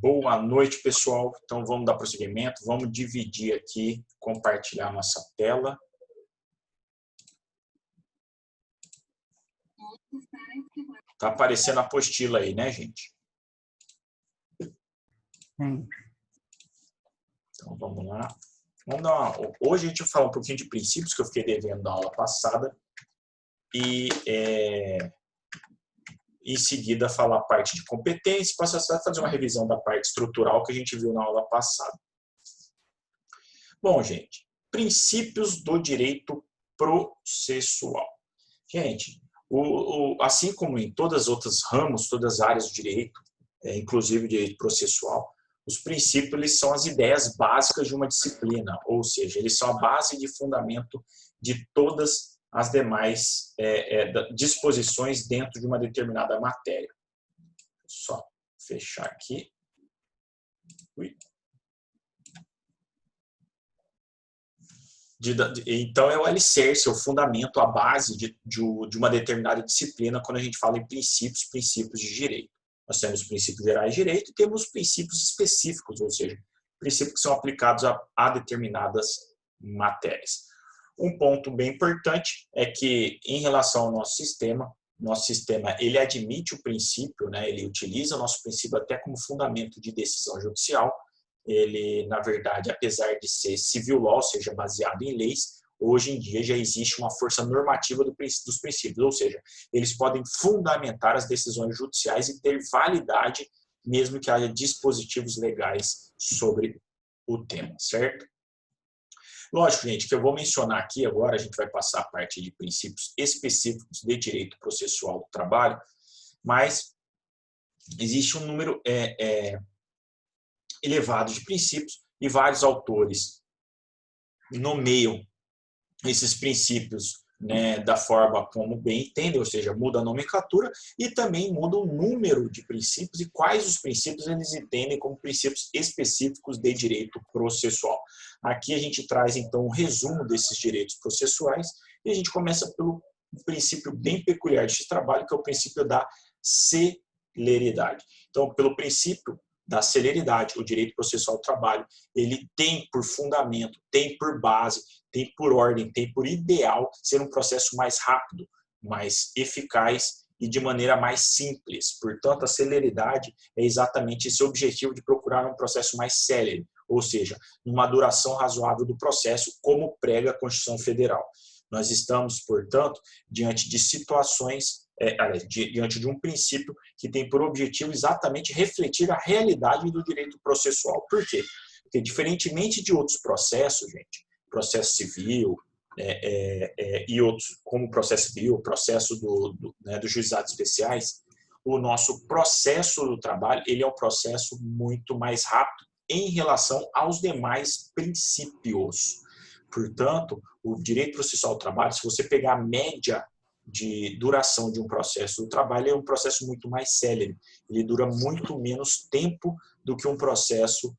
Boa noite, pessoal. Então, vamos dar prosseguimento. Vamos dividir aqui, compartilhar nossa tela. Tá aparecendo a apostila aí, né, gente? Então, vamos lá. Hoje a gente vai falar um pouquinho de princípios que eu fiquei devendo na aula passada. E, em seguida, falar a parte de competência. Passar a fazer uma revisão da parte estrutural que a gente viu na aula passada. Bom, gente, princípios do direito processual. Gente, assim como em todas as outras ramos, todas as áreas do direito, inclusive o direito processual, os princípios eles são as ideias básicas de uma disciplina, ou seja, eles são a base de fundamento de todas as demais disposições dentro de uma determinada matéria. Só fechar aqui. Então, é o alicerce, é o fundamento, a base de uma determinada disciplina quando a gente fala em princípios de direito. Nós temos princípios gerais de direito e temos princípios específicos, ou seja, princípios que são aplicados a determinadas matérias. Um ponto bem importante é que, em relação ao nosso sistema ele admite o princípio, né, ele utiliza o nosso princípio até como fundamento de decisão judicial. Ele, na verdade, apesar de ser civil law, ou seja, baseado em leis, hoje em dia já existe uma força normativa dos princípios, ou seja, eles podem fundamentar as decisões judiciais e ter validade, mesmo que haja dispositivos legais sobre o tema, certo? Lógico, gente, que eu vou mencionar aqui agora, a gente vai passar a parte de princípios específicos de direito processual do trabalho, mas existe um número elevado de princípios e vários autores nomeiam esses princípios, né, da forma como bem entendem, ou seja, muda a nomenclatura e também muda o número de princípios e quais os princípios eles entendem como princípios específicos de direito processual. Aqui a gente traz, então, um resumo desses direitos processuais e a gente começa pelo princípio bem peculiar desse trabalho, que é o princípio da celeridade. Então, pelo princípio da celeridade, o direito processual do trabalho, ele tem por fundamento, tem por base, tem por ordem, tem por ideal ser um processo mais rápido, mais eficaz e de maneira mais simples. Portanto, a celeridade é exatamente esse objetivo de procurar um processo mais célere, ou seja, uma duração razoável do processo, como prega a Constituição Federal. Nós estamos, portanto, diante de situações, diante de um princípio que tem por objetivo exatamente refletir a realidade do direito processual. Por quê? Porque, diferentemente de outros processos, gente, processo civil e outros, como processo civil, processo dos juizados especiais, o nosso processo do trabalho ele é um processo muito mais rápido em relação aos demais princípios. Portanto, o direito processual do trabalho, se você pegar a média de duração de um processo do trabalho, é um processo muito mais célere. Ele dura muito menos tempo do que um processo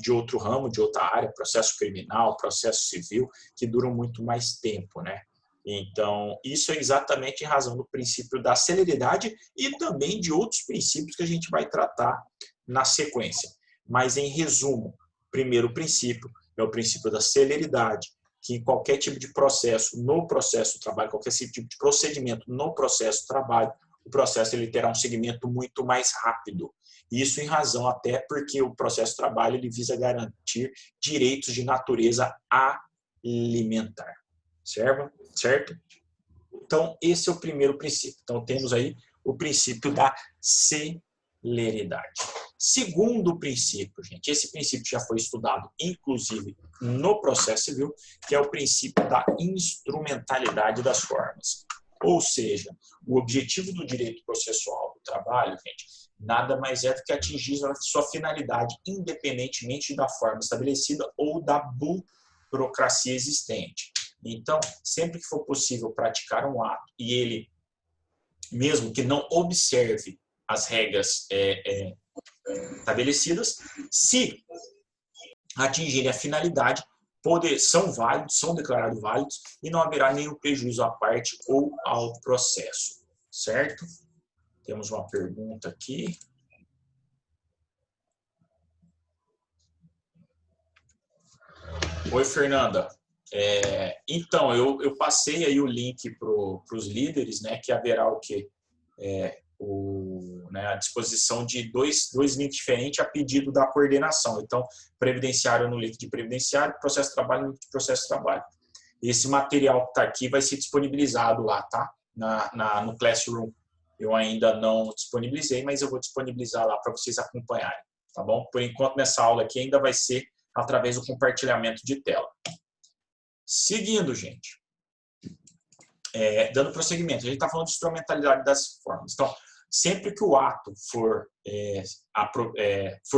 de outro ramo, de outra área, processo criminal, processo civil, que duram muito mais tempo, né? Então, isso é exatamente em razão do princípio da celeridade e também de outros princípios que a gente vai tratar na sequência. Mas, em resumo, primeiro princípio é o princípio da celeridade, que em qualquer tipo de processo, no processo do trabalho, qualquer tipo de procedimento no processo do trabalho, o processo ele terá um segmento muito mais rápido. Isso em razão até porque o processo do trabalho ele visa garantir direitos de natureza alimentar. Certo? Então, esse é o primeiro princípio. Então, temos aí o princípio da celeridade. Segundo princípio, gente, esse princípio já foi estudado, inclusive, no processo civil, que é o princípio da instrumentalidade das formas. Ou seja, o objetivo do direito processual do trabalho, gente, nada mais é do que atingir a sua finalidade, independentemente da forma estabelecida ou da burocracia existente. Então, sempre que for possível praticar um ato e ele, mesmo que não observe as regras estabelecidas, se atingirem a finalidade, são válidos, são declarados válidos e não haverá nenhum prejuízo à parte ou ao processo, certo? Temos uma pergunta aqui. Oi, Fernanda. Então, eu passei aí o link para os líderes, né, que haverá o quê? A disposição de dois links diferentes a pedido da coordenação. Então, previdenciário no link de previdenciário, processo de trabalho no link de processo de trabalho. Esse material que está aqui vai ser disponibilizado lá, tá? No Classroom. Eu ainda não disponibilizei, mas eu vou disponibilizar lá para vocês acompanharem, tá bom? Por enquanto, nessa aula aqui ainda vai ser através do compartilhamento de tela. Seguindo, gente. Dando prosseguimento, a gente está falando de instrumentalidade das formas. Então, sempre que o ato for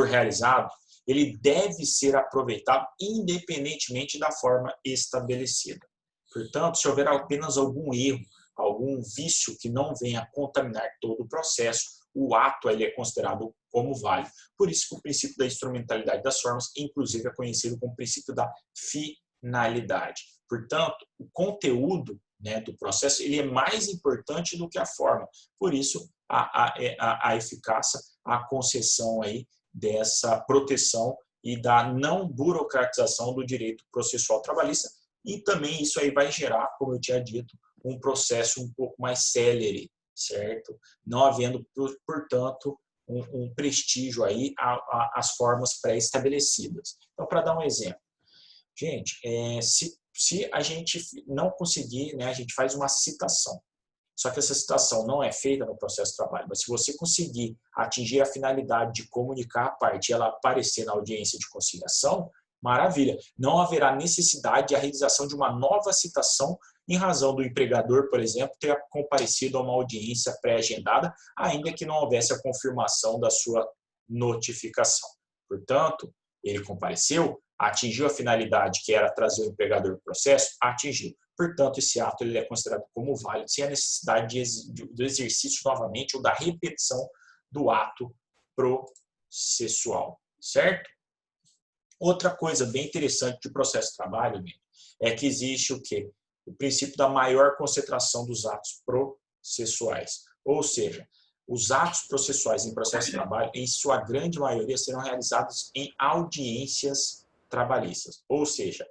realizado, ele deve ser aproveitado independentemente da forma estabelecida. Portanto, se houver apenas algum erro, algum vício que não venha contaminar todo o processo, o ato ele é considerado como válido. Por isso que o princípio da instrumentalidade das formas, inclusive, é conhecido como princípio da finalidade. Portanto, o conteúdo, né, do processo ele é mais importante do que a forma. Por isso, a eficácia, a concessão aí dessa proteção e da não burocratização do direito processual trabalhista. E também isso aí vai gerar, como eu tinha dito, um processo um pouco mais célere, certo? Não havendo, portanto, um prestígio aí às formas pré-estabelecidas. Então, para dar um exemplo, gente, se a gente não conseguir, né, a gente faz uma citação. Só que essa citação não é feita no processo de trabalho, mas se você conseguir atingir a finalidade de comunicar a parte e ela aparecer na audiência de conciliação, maravilha. Não haverá necessidade de a realização de uma nova citação em razão do empregador, por exemplo, ter comparecido a uma audiência pré-agendada, ainda que não houvesse a confirmação da sua notificação. Portanto, ele compareceu, atingiu a finalidade que era trazer o empregador para o processo, atingiu. Portanto, esse ato ele é considerado como válido, sem a necessidade do exercício novamente ou da repetição do ato processual, certo? Outra coisa bem interessante do processo de trabalho é que existe o quê? O princípio da maior concentração dos atos processuais. Ou seja, os atos processuais em processo de trabalho, em sua grande maioria, serão realizados em audiências trabalhistas. Ou seja,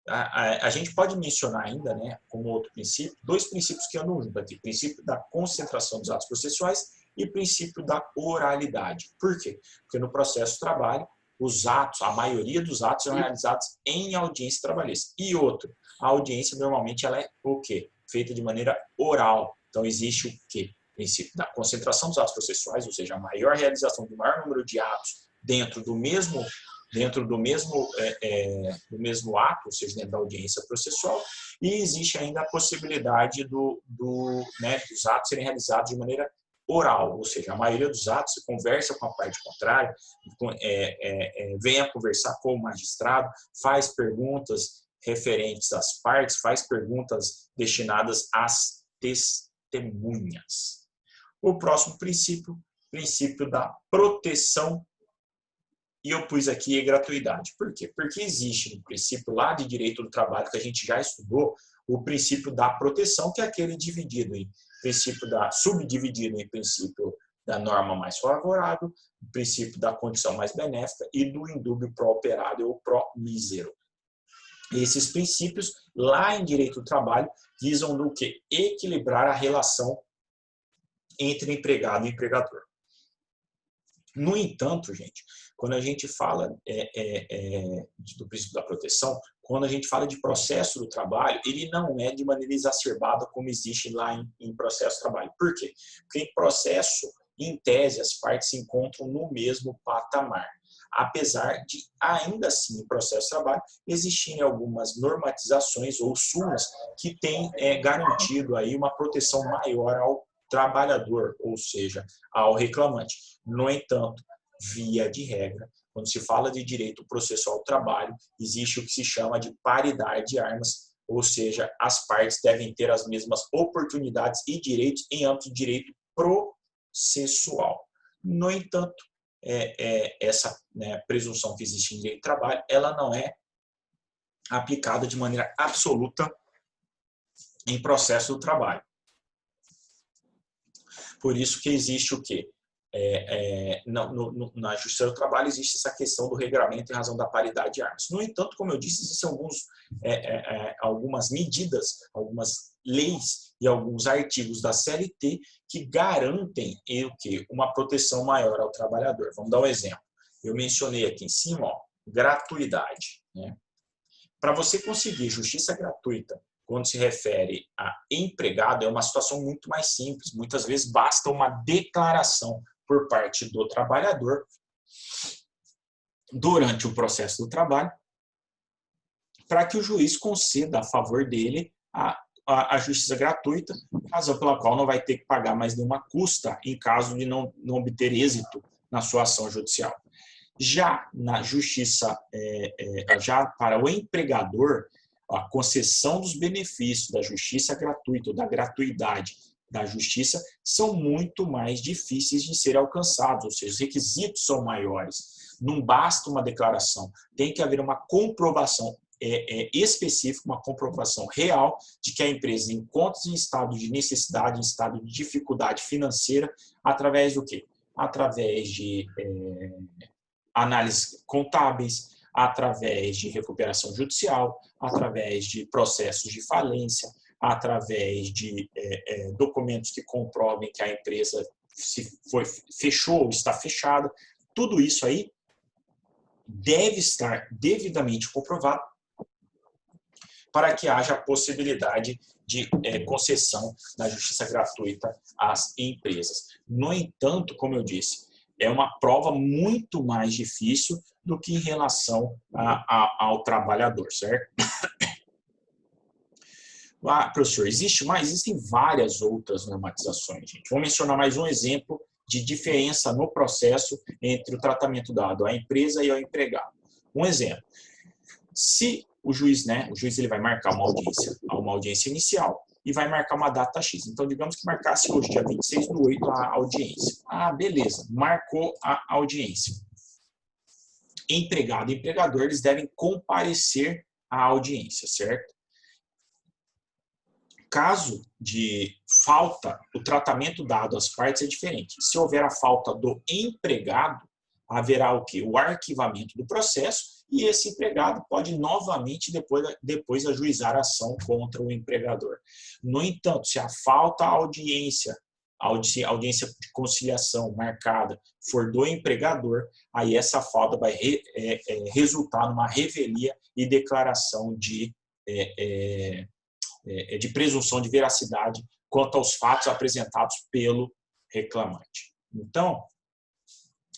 a gente pode mencionar ainda, né, como outro princípio, dois princípios que andam juntos aqui. Princípio da concentração dos atos processuais e princípio da oralidade. Por quê? Porque no processo de trabalho, os atos, a maioria dos atos são realizados em audiência trabalhista. E outro, a audiência normalmente ela é o quê? Feita de maneira oral. Então existe o quê? O princípio da concentração dos atos processuais, ou seja, a maior realização do maior número de atos dentro do mesmo ato, ou seja, dentro da audiência processual, e existe ainda a possibilidade dos atos serem realizados de maneira oral, ou seja, a maioria dos atos se conversa com a parte contrária, vem a conversar com o magistrado, faz perguntas referentes às partes, faz perguntas destinadas às testemunhas. O próximo princípio da proteção. E eu pus aqui gratuidade. Por quê? Porque existe no princípio lá de direito do trabalho que a gente já estudou, o princípio da proteção, que é aquele subdividido em princípio da norma mais favorável, o princípio da condição mais benéfica e do indúbio pró-operário ou pró-mísero. Esses princípios, lá em direito do trabalho, visam no que? Equilibrar a relação entre empregado e empregador. No entanto, gente, quando a gente fala do princípio da proteção, quando a gente fala de processo do trabalho, ele não é de maneira exacerbada como existe lá em processo do trabalho. Por quê? Porque em processo, em tese, as partes se encontram no mesmo patamar. Apesar de, ainda assim, em processo de trabalho, existirem algumas normatizações ou súmulas que têm garantido aí uma proteção maior ao trabalhador, ou seja, ao reclamante. No entanto, via de regra, quando se fala de direito processual do trabalho, existe o que se chama de paridade de armas, ou seja, as partes devem ter as mesmas oportunidades e direitos em âmbito de direito processual. No entanto, essa presunção que existe em direito do trabalho, ela não é aplicada de maneira absoluta em processo do trabalho. Por isso que existe o quê? Na Justiça do Trabalho existe essa questão do regramento em razão da paridade de armas. No entanto, como eu disse, existem algumas medidas, algumas leis e alguns artigos da CLT que garantem o quê? Uma proteção maior ao trabalhador. Vamos dar um exemplo. Eu mencionei aqui em cima, ó, gratuidade, né? Para você conseguir justiça gratuita quando se refere a empregado, é uma situação muito mais simples. Muitas vezes basta uma declaração por parte do trabalhador durante o processo do trabalho para que o juiz conceda a favor dele a justiça gratuita, razão pela qual não vai ter que pagar mais nenhuma custa em caso de não obter êxito na sua ação judicial. Já na justiça, já para o empregador, a concessão dos benefícios da justiça gratuita ou da gratuidade da justiça são muito mais difíceis de ser alcançados, ou seja, os requisitos são maiores. Não basta uma declaração, tem que haver uma comprovação específica, uma comprovação real de que a empresa encontra-se em estado de necessidade, em estado de dificuldade financeira, através do quê? Através de análises contábeis, através de recuperação judicial, através de processos de falência, através de documentos que comprovem que a empresa fechou ou está fechada. Tudo isso aí deve estar devidamente comprovado para que haja a possibilidade de concessão da justiça gratuita às empresas. No entanto, como eu disse, é uma prova muito mais difícil do que em relação ao trabalhador, certo? Professor, existem várias outras normatizações, gente. Vou mencionar mais um exemplo de diferença no processo entre o tratamento dado à empresa e ao empregado. Um exemplo, se o juiz ele vai marcar uma audiência inicial e vai marcar uma data X. Então, digamos que marcasse hoje, dia 26/8, a audiência. Beleza, marcou a audiência. Empregado e empregador, eles devem comparecer à audiência, certo? Caso de falta, o tratamento dado às partes é diferente. Se houver a falta do empregado, haverá o quê? O arquivamento do processo e esse empregado pode novamente depois ajuizar a ação contra o empregador. No entanto, se a falta à audiência de conciliação marcada for do empregador, aí essa falta vai resultar numa revelia e declaração de presunção de veracidade quanto aos fatos apresentados pelo reclamante. Então,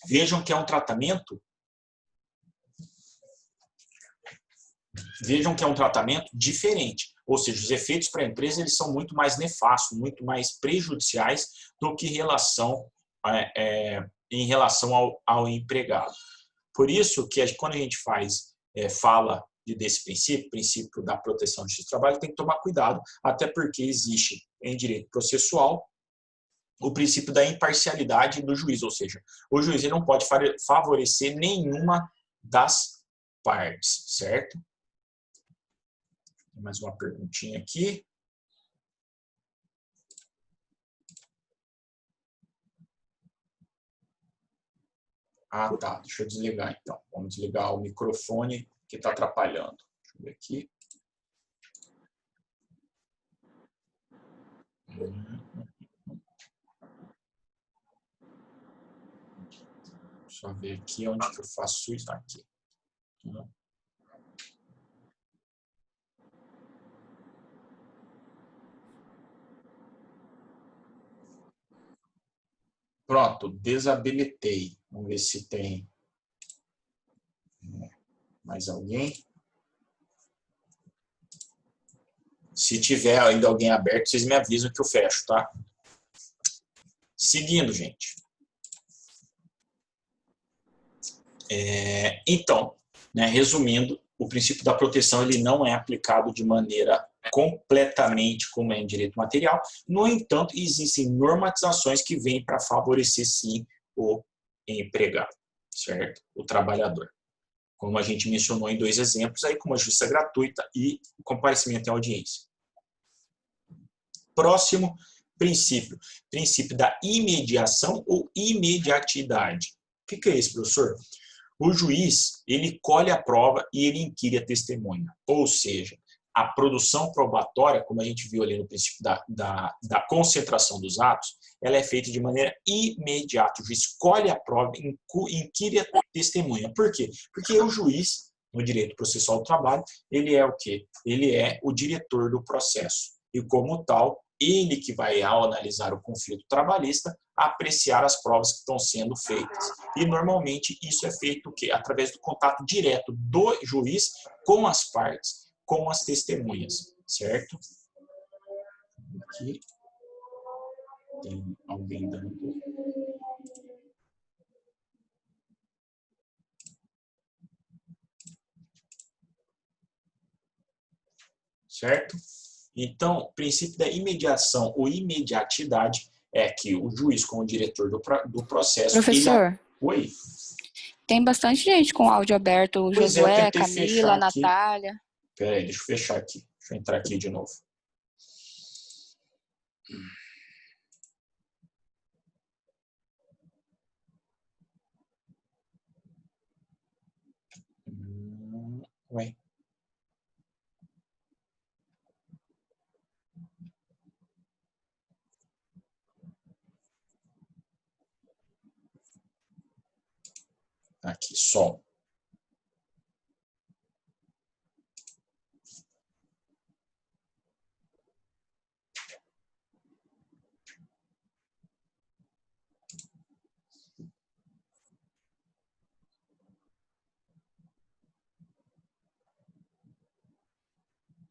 vejam que é um tratamento diferente, ou seja, os efeitos para a empresa eles são muito mais nefastos, muito mais prejudiciais do que em relação ao empregado. Por isso que quando a gente fala desse princípio da proteção do justiça do trabalho, tem que tomar cuidado, até porque existe em direito processual o princípio da imparcialidade do juiz, ou seja, o juiz ele não pode favorecer nenhuma das partes, certo? Mais uma perguntinha aqui. Tá. Deixa eu desligar, então. Vamos desligar o microfone que está atrapalhando. Deixa eu ver aqui. Deixa eu ver aqui onde que eu faço isso aqui. Pronto, desabilitei. Vamos ver se tem mais alguém. Se tiver ainda alguém aberto, vocês me avisam que eu fecho, tá? Seguindo, gente. Então, resumindo, o princípio da proteção ele não é aplicado de maneira completamente como é em direito material. No entanto, existem normatizações que vêm para favorecer, sim, o empregado, certo? O trabalhador. Como a gente mencionou em 2 exemplos, aí, como a justiça gratuita e o comparecimento em audiência. Próximo, princípio? Princípio da imediação ou imediatidade. O que é isso, professor? O juiz, ele colhe a prova e ele inquire a testemunha. Ou seja, a produção probatória, como a gente viu ali no princípio da concentração dos atos, ela é feita de maneira imediata. O juiz colhe a prova, inquire a testemunha. Por quê? Porque o juiz, no direito processual do trabalho, ele é o quê? Ele é o diretor do processo. E como tal, ele que vai, ao analisar o conflito trabalhista, apreciar as provas que estão sendo feitas. E normalmente isso é feito o quê? Através do contato direto do juiz com as partes, com as testemunhas, certo? Aqui tem alguém dando. Certo? Então, o princípio da imediação ou imediatidade é que o juiz, como diretor do processo... Professor, Oi? tem bastante gente com áudio aberto, o Pois é, eu Josué, tentei Camila, fechar aqui. Natália. Peraí, deixa eu fechar aqui. Deixa eu entrar aqui de novo. Ué. Aqui, som.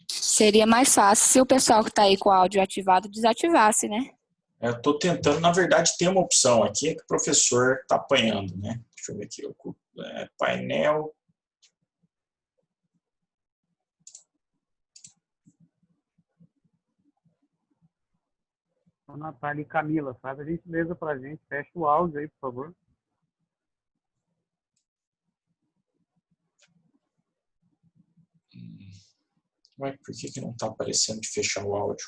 Seria mais fácil se o pessoal que está aí com o áudio ativado desativasse, né? Eu estou tentando, na verdade, tem uma opção aqui que o professor está apanhando, né? Deixa eu ver aqui. Painel. A Natália e Camila, faz a gentileza para a gente. Fecha o áudio aí, por favor. Ué, por que não está aparecendo de fechar o áudio?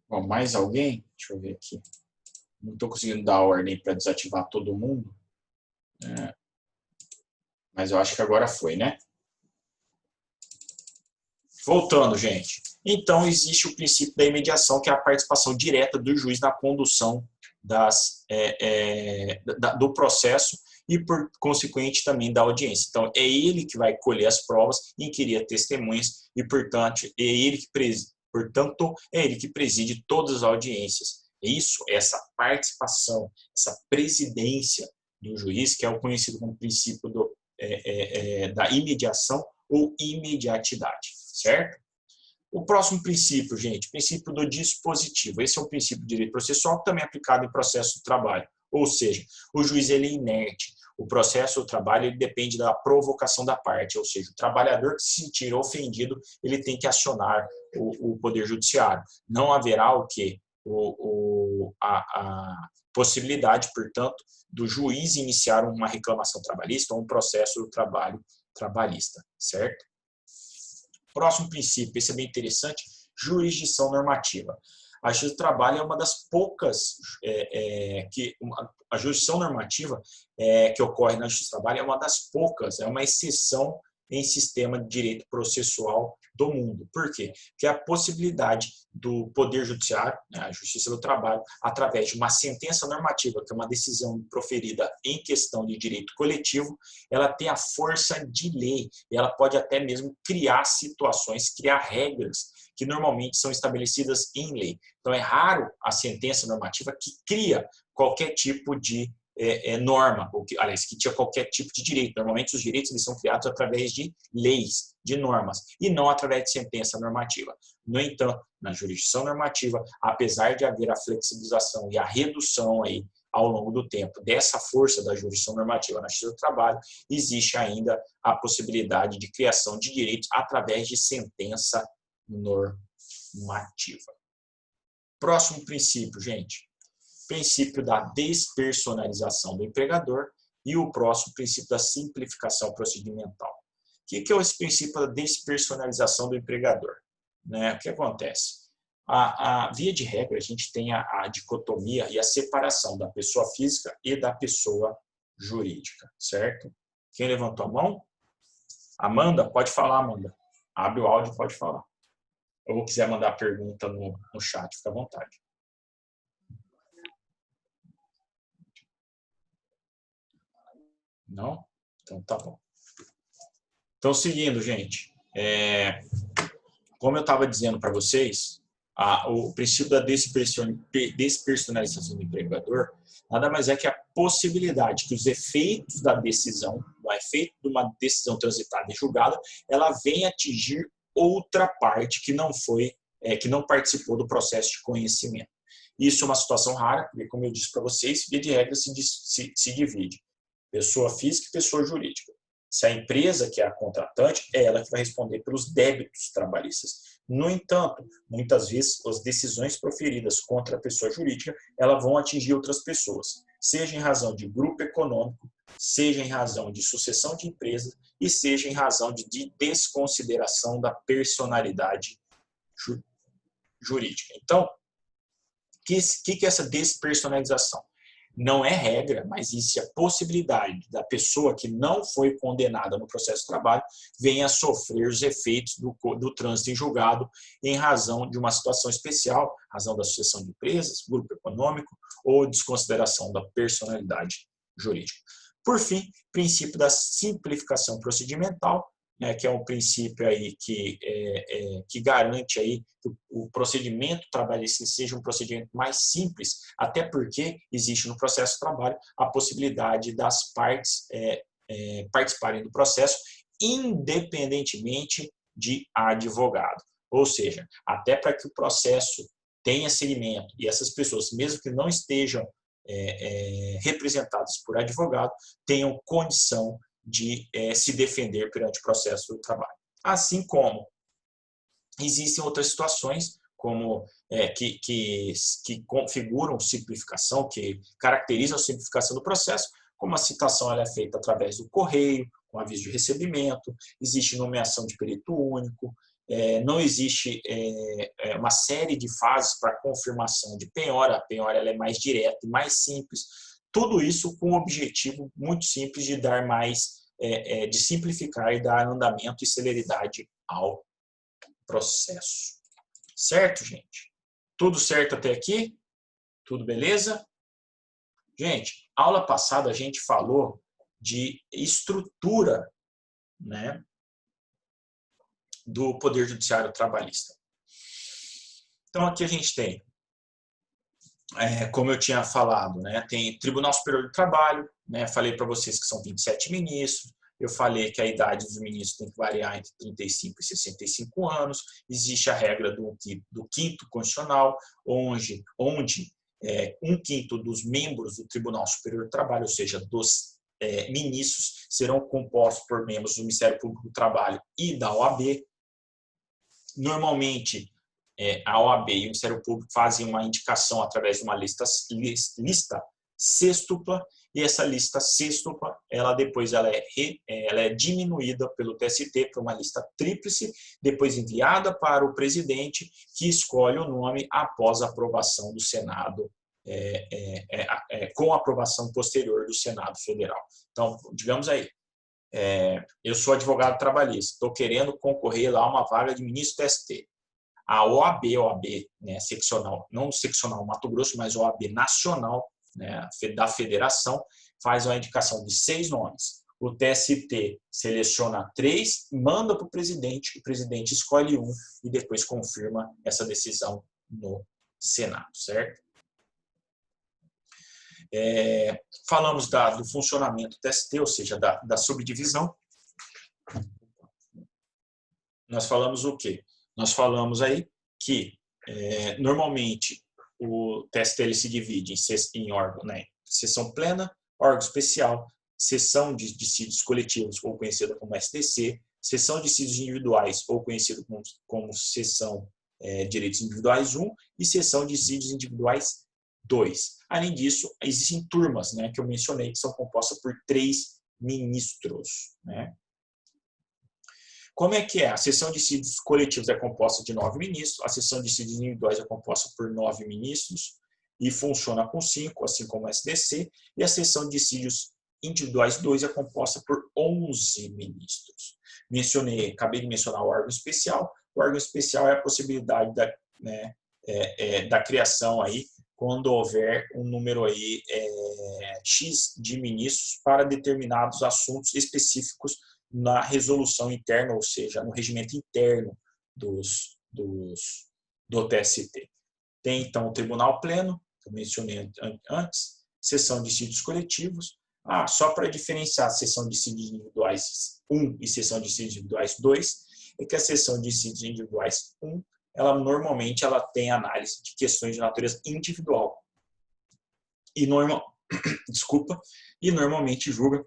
Bom, mais alguém? Deixa eu ver aqui. Não estou conseguindo dar a ordem para desativar todo mundo. Mas eu acho que agora foi, né? Voltando, gente. Então, existe o princípio da imediação, que é a participação direta do juiz na condução do processo e, por consequente, também da audiência. Então, é ele que vai colher as provas, inquirir testemunhas e, portanto, é ele que preside todas as audiências. Isso, essa participação, essa presidência do juiz, que é o conhecido como princípio da imediação ou imediatidade, certo? O próximo princípio, gente, princípio do dispositivo. Esse é um princípio de direito processual que também é aplicado em processo de trabalho. Ou seja, o juiz ele é inerte. O processo do trabalho ele depende da provocação da parte, ou seja, o trabalhador que se sentir ofendido, ele tem que acionar o Poder Judiciário. Não haverá o quê? A possibilidade, portanto, do juiz iniciar uma reclamação trabalhista ou um processo do trabalho trabalhista, certo? Próximo princípio, esse é bem interessante, jurisdição normativa. A justiça do trabalho é uma das poucas a jurisdição normativa que ocorre na justiça do trabalho é uma das poucas, é uma exceção em sistema de direito processual do mundo. Por quê? Porque a possibilidade do Poder Judiciário, a Justiça do Trabalho, através de uma sentença normativa, que é uma decisão proferida em questão de direito coletivo, ela tem a força de lei, e ela pode até mesmo criar situações, criar regras que normalmente são estabelecidas em lei. Então, é raro a sentença normativa que cria qualquer tipo de norma, aliás, que tinha qualquer tipo de direito. Normalmente, os direitos eles são criados através de leis, de normas, e não através de sentença normativa. No entanto, na jurisdição normativa, apesar de haver a flexibilização e a redução aí ao longo do tempo dessa força da jurisdição normativa na justiça do trabalho, existe ainda a possibilidade de criação de direitos através de sentença normativa. Próximo princípio, gente. Princípio da despersonalização do empregador E o próximo, o princípio da simplificação procedimental. O que é esse princípio da despersonalização do empregador? Né? O que acontece? Via de regra, a gente tem a dicotomia e a separação da pessoa física e da pessoa jurídica, certo? Quem levantou a mão? Amanda, pode falar, Amanda. Abre o áudio e pode falar. Ou quiser mandar pergunta no chat, fica à vontade. Não? Então tá bom. Então, seguindo, gente. Como eu estava dizendo para vocês, o princípio da despersonalização do empregador nada mais é que a possibilidade que os efeitos da decisão, o efeito de uma decisão transitada e julgada, ela venha atingir outra parte que não participou do processo de conhecimento. Isso é uma situação rara, porque, como eu disse para vocês, via de regra se divide pessoa física e pessoa jurídica. Se a empresa, que é a contratante, é ela que vai responder pelos débitos trabalhistas. No entanto, muitas vezes, as decisões proferidas contra a pessoa jurídica, elas vão atingir outras pessoas, seja em razão de grupo econômico, seja em razão de sucessão de empresa e seja em razão de desconsideração da personalidade jurídica. Então, o que é essa despersonalização? Não é regra, mas existe a possibilidade da pessoa que não foi condenada no processo de trabalho venha a sofrer os efeitos do trânsito em julgado em razão de uma situação especial, razão da sucessão de empresas, grupo econômico ou desconsideração da personalidade jurídica. Por fim, princípio da simplificação procedimental, né, que é um princípio aí que garante aí que o procedimento trabalhista seja um procedimento mais simples, até porque existe no processo de trabalho a possibilidade das partes participarem do processo independentemente de advogado. Ou seja, até para que o processo tenha seguimento e essas pessoas, mesmo que não estejam representadas por advogado, tenham condição de se defender perante o processo do trabalho. Assim como existem outras situações como que configuram simplificação, que caracterizam a simplificação do processo, como a citação ela é feita através do correio, com aviso de recebimento, existe nomeação de perito único, não existe uma série de fases para confirmação de penhora, a penhora ela é mais direta e mais simples. Tudo isso com o objetivo muito simples de dar de simplificar e dar andamento e celeridade ao processo. Certo, gente? Tudo certo até aqui? Tudo beleza? Gente, aula passada a gente falou de estrutura, né, do Poder Judiciário Trabalhista. Então, aqui a gente tem, como eu tinha falado, né, tem Tribunal Superior do Trabalho, né, falei para vocês que são 27 ministros, eu falei que a idade dos ministros tem que variar entre 35 e 65 anos, existe a regra do quinto constitucional, onde 1/5 dos membros do Tribunal Superior do Trabalho, ou seja, dos ministros, serão compostos por membros do Ministério Público do Trabalho e da OAB. Normalmente, a OAB e o Ministério Público fazem uma indicação através de uma lista sextupla, e essa lista sextupla, depois ela é diminuída pelo TST para uma lista tríplice, depois enviada para o presidente, que escolhe o nome após a aprovação do Senado, com a aprovação posterior do Senado Federal. Então, digamos aí, eu sou advogado trabalhista, estou querendo concorrer lá a uma vaga de ministro do TST. A OAB, né, seccional, não seccional Mato Grosso, mas OAB nacional, né, da federação, faz uma indicação de 6 nomes. O TST seleciona 3, manda para o presidente escolhe um e depois confirma essa decisão no Senado, certo? Falamos do funcionamento do TST, ou seja, da subdivisão. Nós falamos o quê? Nós falamos aí que, normalmente, o TST ele se divide em órgão, né? Sessão plena, órgão especial, sessão de dissídios coletivos, ou conhecida como SDC, sessão de dissídios individuais, ou conhecido como sessão direitos individuais 1, e sessão de dissídios individuais 2. Além disso, existem turmas, né, que eu mencionei, que são compostas por 3 ministros. Né? Como é que é? A sessão de dissídios coletivos é composta de 9 ministros, a sessão de dissídios individuais é composta por 9 ministros e funciona com 5, assim como o SDC, e a sessão de dissídios individuais 2 é composta por 11 ministros. Acabei de mencionar o órgão especial. O órgão especial é a possibilidade da, né, da criação aí, quando houver um número aí, X de ministros para determinados assuntos específicos na resolução interna, ou seja, no regimento interno do TST. Tem, então, o Tribunal Pleno, que eu mencionei antes, sessão de dissídios coletivos. Só para diferenciar a sessão de dissídios individuais 1 e sessão de dissídios individuais 2, é que a sessão de dissídios individuais 1, normalmente ela tem análise de questões de natureza individual. E normalmente julga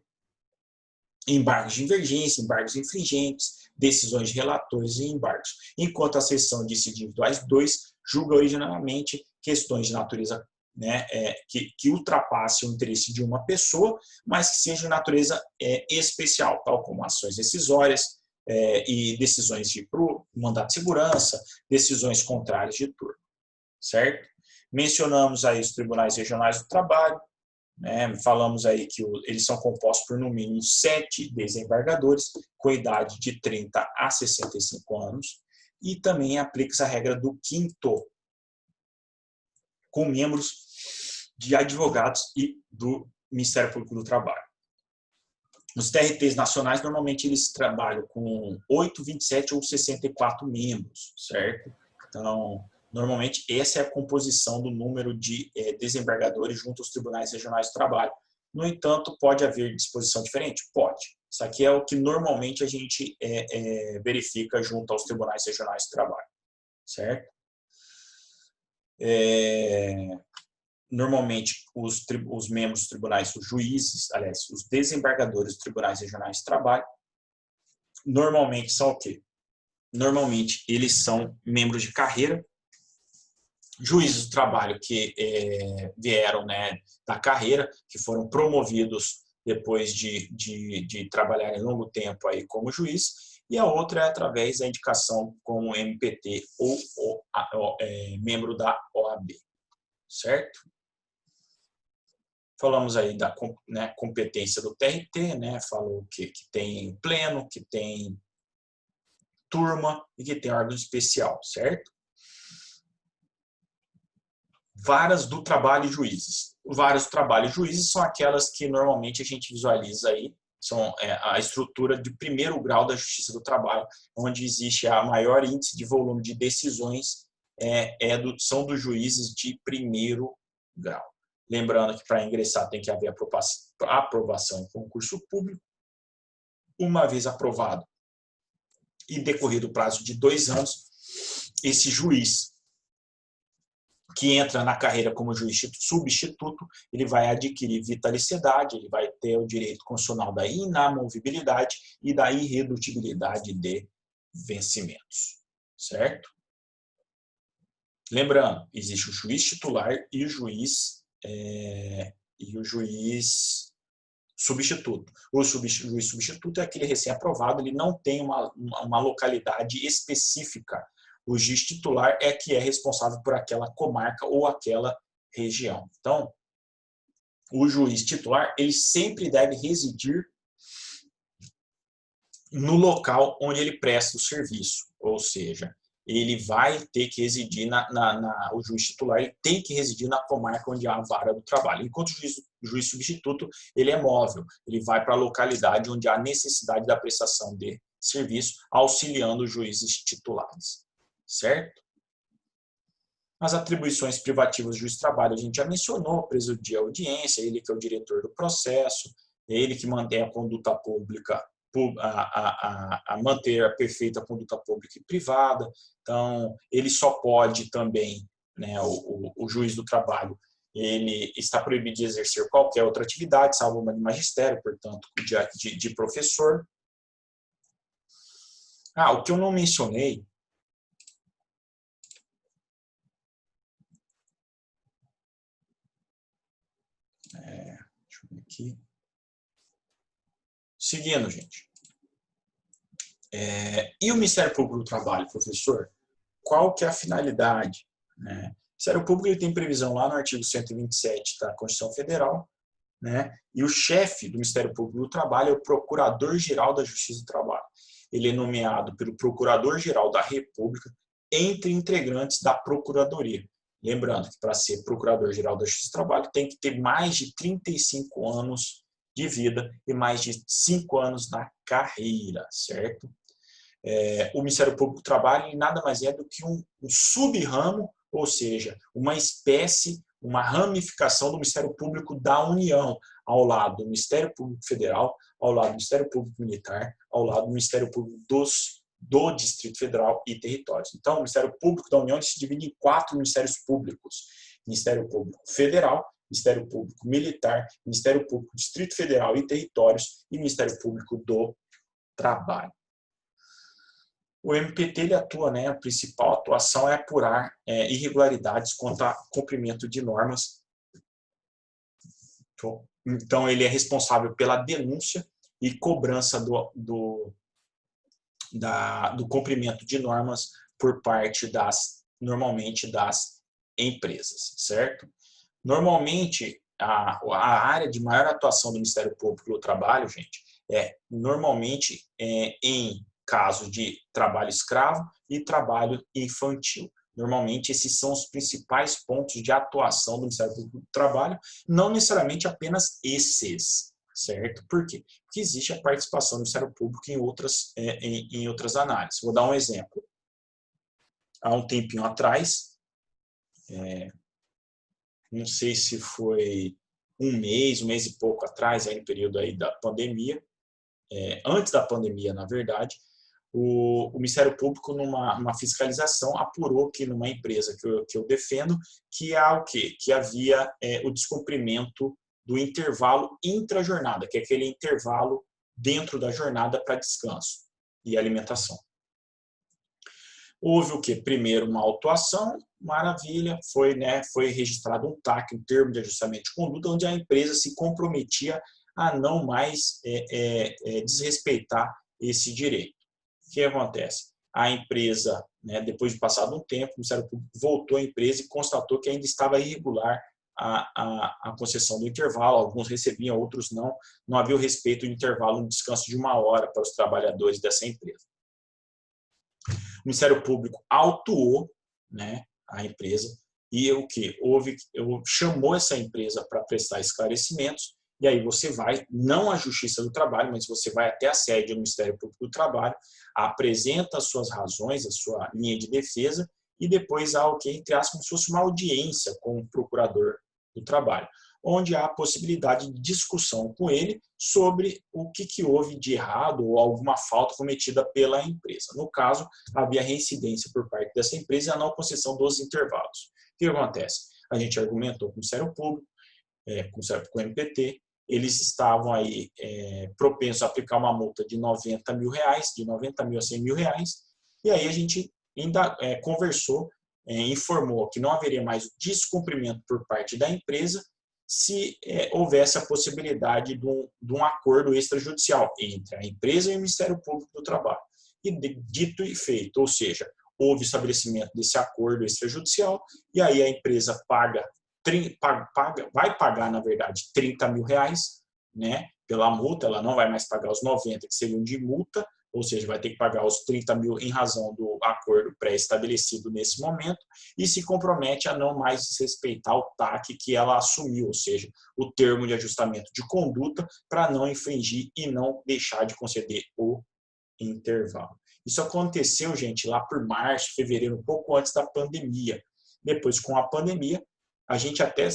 embargos de divergência, embargos infringentes, decisões de relatores e embargos. Enquanto a sessão de dissídios individuais 2 julga originalmente questões de natureza, né, que ultrapasse o interesse de uma pessoa, mas que seja de natureza especial, tal como ações decisórias e decisões de mandato de segurança, decisões contrárias de turno. Certo? Mencionamos aí os tribunais regionais do trabalho, né? Falamos aí que eles são compostos por, no mínimo, 7 desembargadores, com idade de 30 a 65 anos, e também aplica-se a regra do quinto, com membros de advogados e do Ministério Público do Trabalho. Os TRTs nacionais, normalmente, eles trabalham com 8, 27 ou 64 membros, certo? Então, normalmente, essa é a composição do número de desembargadores junto aos tribunais regionais do trabalho. No entanto, pode haver disposição diferente? Pode. Isso aqui é o que normalmente a gente verifica junto aos tribunais regionais do trabalho, certo? Normalmente, os membros dos tribunais, os juízes, aliás, os desembargadores dos tribunais regionais de trabalho, normalmente são o quê? Normalmente, eles são membros de carreira, juízes do trabalho que vieram, né, da carreira, que foram promovidos depois de trabalharem longo tempo aí como juiz, e a outra é através da indicação como MPT ou membro da OAB, certo? Falamos aí da competência do TRT, né? Falou que tem pleno, que tem turma e que tem órgão especial, certo? Varas do trabalho e juízes. Varas do trabalho e juízes são aquelas que normalmente a gente visualiza aí, são a estrutura de primeiro grau da Justiça do Trabalho, onde existe a maior índice de volume de decisões, são dos juízes de primeiro grau. Lembrando que para ingressar tem que haver aprovação em concurso público. Uma vez aprovado e decorrido o prazo de 2 anos, esse juiz que entra na carreira como juiz substituto, ele vai adquirir vitaliciedade, ele vai ter o direito constitucional da inamovibilidade e da irredutibilidade de vencimentos, certo? Lembrando, existe o juiz titular e o juiz substituto. O juiz substituto é aquele recém-aprovado, ele não tem uma localidade específica. O juiz titular é que é responsável por aquela comarca ou aquela região. Então, o juiz titular, ele sempre deve residir no local onde ele presta o serviço, ou seja, ele vai ter que residir o juiz titular ele tem que residir na comarca onde há a vara do trabalho. Enquanto o juiz substituto, ele é móvel, ele vai para a localidade onde há necessidade da prestação de serviço, auxiliando os juízes titulares, certo? As atribuições privativas do juiz do trabalho, a gente já mencionou, presidir a audiência, ele que é o diretor do processo, ele que mantém a conduta pública, a manter a perfeita conduta pública e privada. Então, ele só pode também, né, o juiz do trabalho, ele está proibido de exercer qualquer outra atividade, salvo uma de magistério, portanto, de professor. O que eu não mencionei, Aqui. Seguindo, gente. E o Ministério Público do Trabalho, professor? Qual que é a finalidade? Né? O Ministério Público ele tem previsão lá no artigo 127 da Constituição Federal, né? E o chefe do Ministério Público do Trabalho é o Procurador-Geral da Justiça do Trabalho. Ele é nomeado pelo Procurador-Geral da República entre integrantes da Procuradoria. Lembrando que para ser Procurador-Geral da Justiça do Trabalho tem que ter mais de 35 anos de vida e mais de 5 anos na carreira, certo? O Ministério Público do Trabalho nada mais é do que um sub-ramo, ou seja, uma espécie, uma ramificação do Ministério Público da União, ao lado do Ministério Público Federal, ao lado do Ministério Público Militar, ao lado do Ministério Público do Distrito Federal e Territórios. Então, o Ministério Público da União se divide em 4 ministérios públicos: Ministério Público Federal, Ministério Público Militar, Ministério Público do Distrito Federal e Territórios e Ministério Público do Trabalho. O MPT ele atua, né, a principal atuação é apurar irregularidades quanto ao cumprimento de normas. Então, ele é responsável pela denúncia e cobrança do cumprimento de normas por parte normalmente das empresas, certo? Normalmente, a área de maior atuação do Ministério Público do Trabalho, gente, normalmente em casos de trabalho escravo e trabalho infantil. Normalmente, esses são os principais pontos de atuação do Ministério Público do Trabalho, não necessariamente apenas esses, certo? Por quê? Porque existe a participação do Ministério Público em outras análises. Vou dar um exemplo. Há um tempinho atrás, não sei se foi um mês e pouco atrás, aí no período aí da pandemia, antes da pandemia, na verdade, o Ministério Público, numa fiscalização, apurou que numa empresa que eu defendo, que há o quê? Que havia o descumprimento do intervalo intrajornada, que é aquele intervalo dentro da jornada para descanso e alimentação. Houve o quê? Primeiro uma autuação, maravilha, foi registrado um TAC, um termo de ajustamento de conduta, onde a empresa se comprometia a não mais desrespeitar esse direito. O que acontece? A empresa, depois de passado um tempo, o Ministério Público voltou à empresa e constatou que ainda estava irregular a concessão do intervalo. Alguns recebiam, outros não. Não havia o respeito do intervalo, um descanso de 1 hora para os trabalhadores dessa empresa. O Ministério Público autuou, a empresa e chamou essa empresa para prestar esclarecimentos. E aí você vai, não à Justiça do Trabalho, mas você vai até a sede do Ministério Público do Trabalho, apresenta as suas razões, a sua linha de defesa, e depois há o que, entre aspas, como se fosse uma audiência com o Procurador do Trabalho, onde há a possibilidade de discussão com ele sobre o que houve de errado ou alguma falta cometida pela empresa. No caso, havia reincidência por parte dessa empresa e a não concessão dos intervalos. O que acontece? A gente argumentou com o Ministério Público, com o MPT, eles estavam aí propensos a aplicar uma multa de R$90 mil, de 90 mil a 100 mil reais, e aí a gente ainda conversou, informou que não haveria mais descumprimento por parte da empresa se houvesse a possibilidade de um acordo extrajudicial entre a empresa e o Ministério Público do Trabalho. E dito e feito, ou seja, houve estabelecimento desse acordo extrajudicial, e aí a empresa vai pagar, na verdade, R$30 mil, pela multa. Ela não vai mais pagar os 90 que seriam de multa, ou seja, vai ter que pagar os 30 mil em razão do acordo pré-estabelecido nesse momento, e se compromete a não mais desrespeitar o TAC que ela assumiu, ou seja, o termo de ajustamento de conduta, para não infringir e não deixar de conceder o intervalo. Isso aconteceu, gente, lá por março, fevereiro, um pouco antes da pandemia. Depois, com a pandemia, a gente até...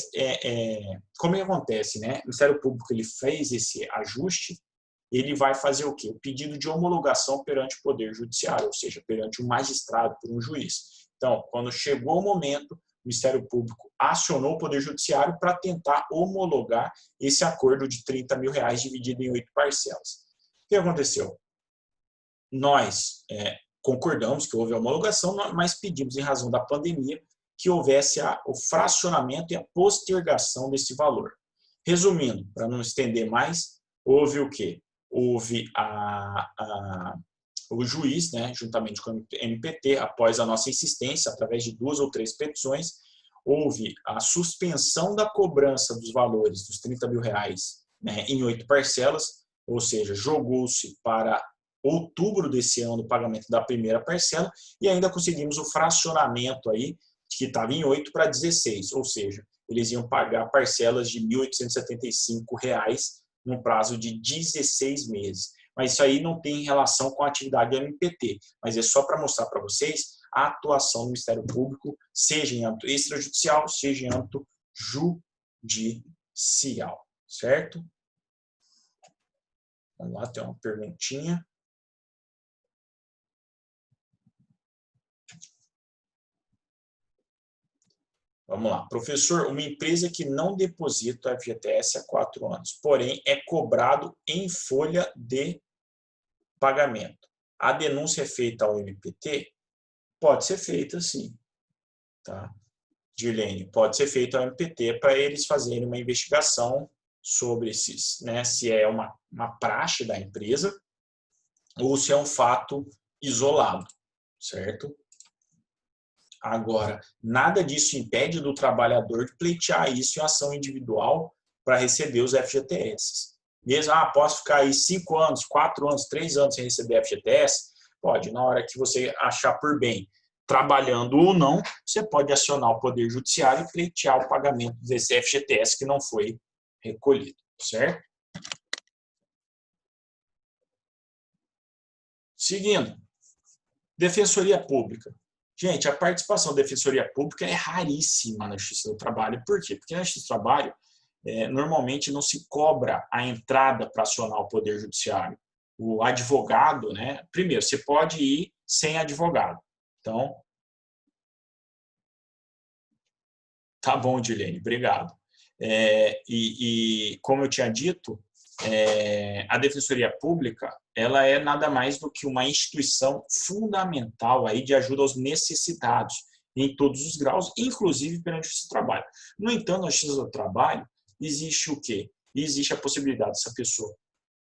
como é que acontece, O Ministério Público ele fez esse ajuste, ele vai fazer o quê? O pedido de homologação perante o Poder Judiciário, ou seja, perante um magistrado, por um juiz. Então, quando chegou o momento, o Ministério Público acionou o Poder Judiciário para tentar homologar esse acordo de R$30 mil dividido em 8 parcelas. O que aconteceu? Nós concordamos que houve a homologação, mas pedimos, em razão da pandemia, que houvesse o fracionamento e a postergação desse valor. Resumindo, para não estender mais, houve o quê? Houve o juiz, né, juntamente com o MPT, após a nossa insistência, através de 2 ou 3 petições, houve a suspensão da cobrança dos valores dos R$30 mil, né, em 8 parcelas, ou seja, jogou-se para outubro desse ano o pagamento da primeira parcela e ainda conseguimos o fracionamento aí, que estava em 8 para 16, ou seja, eles iam pagar parcelas de R$ 1.875 no prazo de 16 meses. Mas isso aí não tem relação com a atividade do MPT, mas é só para mostrar para vocês a atuação do Ministério Público, seja em âmbito extrajudicial, seja em âmbito judicial, certo? Vamos lá, tem uma perguntinha. Vamos lá. Professor, uma empresa que não deposita o FGTS há 4 anos, porém é cobrado em folha de pagamento. A denúncia é feita ao MPT? Pode ser feita, sim. Tá? Dirlene, pode ser feita ao MPT para eles fazerem uma investigação sobre esses, né, se é uma praxe da empresa ou se é um fato isolado, certo? Agora, nada disso impede do trabalhador de pleitear isso em ação individual para receber os FGTS. Mesmo, posso ficar aí 5 anos, 4 anos, 3 anos sem receber FGTS? Pode, na hora que você achar por bem, trabalhando ou não, você pode acionar o Poder Judiciário e pleitear o pagamento desse FGTS que não foi recolhido, certo? Seguindo, Defensoria Pública. Gente, a participação da Defensoria Pública é raríssima na Justiça do Trabalho. Por quê? Porque na Justiça do Trabalho, normalmente não se cobra a entrada para acionar o Poder Judiciário. O advogado, né? Primeiro, você pode ir sem advogado. Então, tá bom, Dilene, obrigado. Como eu tinha dito, a Defensoria Pública ela é nada mais do que uma instituição fundamental aí de ajuda aos necessitados em todos os graus, inclusive perante a Justiça do Trabalho. No entanto, na Justiça do Trabalho existe o quê? Existe a possibilidade dessa pessoa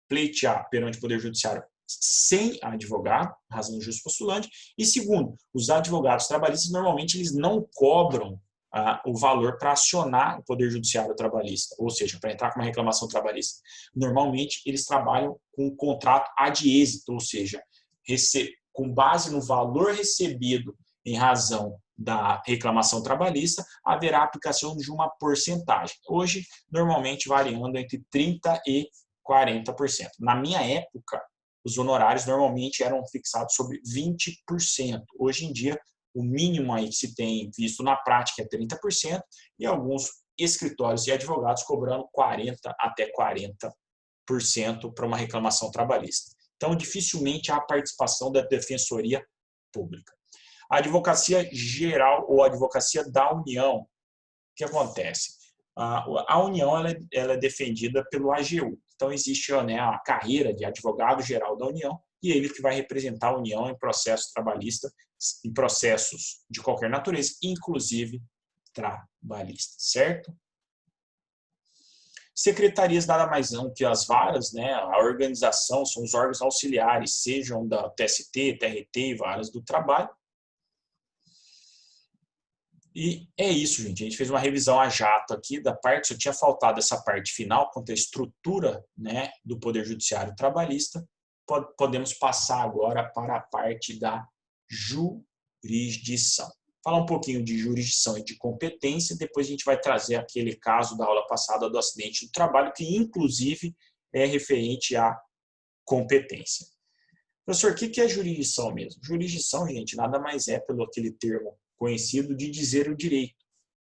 pleitear perante o Poder Judiciário sem advogado, razão de justo postulante, e segundo, os advogados trabalhistas normalmente eles não cobram o valor para acionar o Poder Judiciário trabalhista, ou seja, para entrar com uma reclamação trabalhista. Normalmente, eles trabalham com um contrato ad êxito, ou seja, com base no valor recebido em razão da reclamação trabalhista, haverá aplicação de uma porcentagem. Hoje, normalmente, variando entre 30% e 40%. Na minha época, os honorários normalmente eram fixados sobre 20%. Hoje em dia, o mínimo aí que se tem visto na prática é 30% e alguns escritórios e advogados cobrando 40% até 40% para uma reclamação trabalhista. Então, dificilmente há participação da Defensoria Pública. A Advocacia Geral ou a Advocacia da União, o que acontece? A União ela é defendida pelo AGU. Então, existe, né, a carreira de advogado geral da União e ele que vai representar a União em processo trabalhista, em processos de qualquer natureza, inclusive trabalhistas, certo? Secretarias nada mais são que as varas, né? A organização são os órgãos auxiliares, sejam da TST, TRT e varas do trabalho. E é isso, gente. A gente fez uma revisão a jato aqui da parte, só tinha faltado essa parte final, quanto à estrutura, né, do Poder Judiciário Trabalhista. Podemos passar agora para a parte da jurisdição. Falar um pouquinho de jurisdição e de competência, depois a gente vai trazer aquele caso da aula passada do acidente do trabalho, que inclusive é referente à competência. Professor, o que é jurisdição mesmo? Jurisdição, gente, nada mais é pelo aquele termo conhecido de dizer o direito.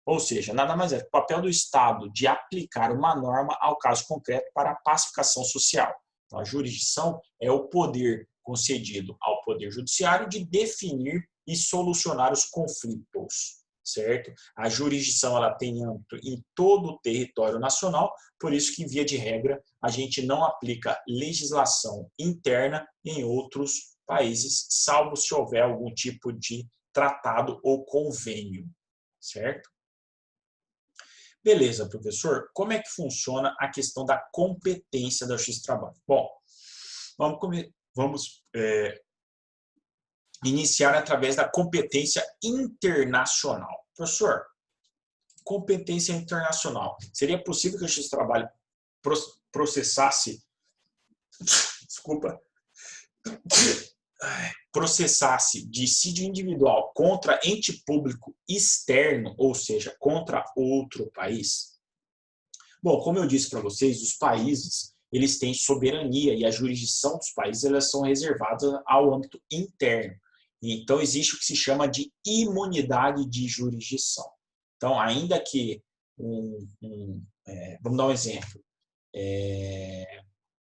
Ou seja, nada mais é o papel do Estado de aplicar uma norma ao caso concreto para a pacificação social. Então, a jurisdição é o poder concedido ao Poder Judiciário de definir e solucionar os conflitos, certo? A jurisdição ela tem âmbito em todo o território nacional, por isso que, via de regra, a gente não aplica legislação interna em outros países, salvo se houver algum tipo de tratado ou convênio, certo? Beleza, professor. Como é que funciona a questão da competência da Justiça do Trabalho? Bom, vamos iniciar através da competência internacional. Professor, competência internacional. Seria possível que a Justiça do Trabalho processasse, desculpa, processasse dissídio individual contra ente público externo, ou seja, contra outro país? Bom, como eu disse para vocês, os países eles têm soberania e a jurisdição dos países elas são reservadas ao âmbito interno. Então, existe o que se chama de imunidade de jurisdição. Então, ainda que, vamos dar um exemplo,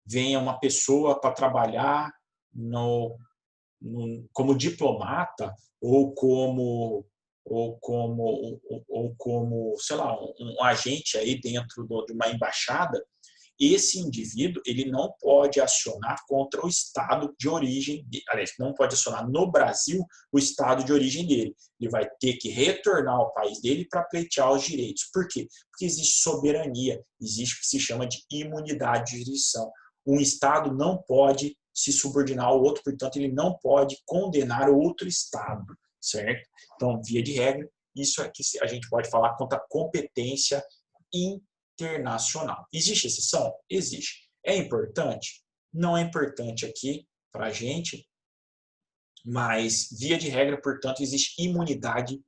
venha uma pessoa para trabalhar como diplomata ou como sei lá, um agente aí dentro de uma embaixada, esse indivíduo ele não pode acionar contra o estado de origem, aliás, não pode acionar no Brasil o estado de origem dele. Ele vai ter que retornar ao país dele para pleitear os direitos. Por quê? Porque existe soberania, existe o que se chama de imunidade de jurisdição. Um estado não pode se subordinar ao outro, portanto, ele não pode condenar o outro estado, certo? Então, via de regra, isso é que a gente pode falar contra competência internacional. Existe exceção? Existe. É importante? Não é importante aqui para a gente, mas, via de regra, portanto, existe imunidade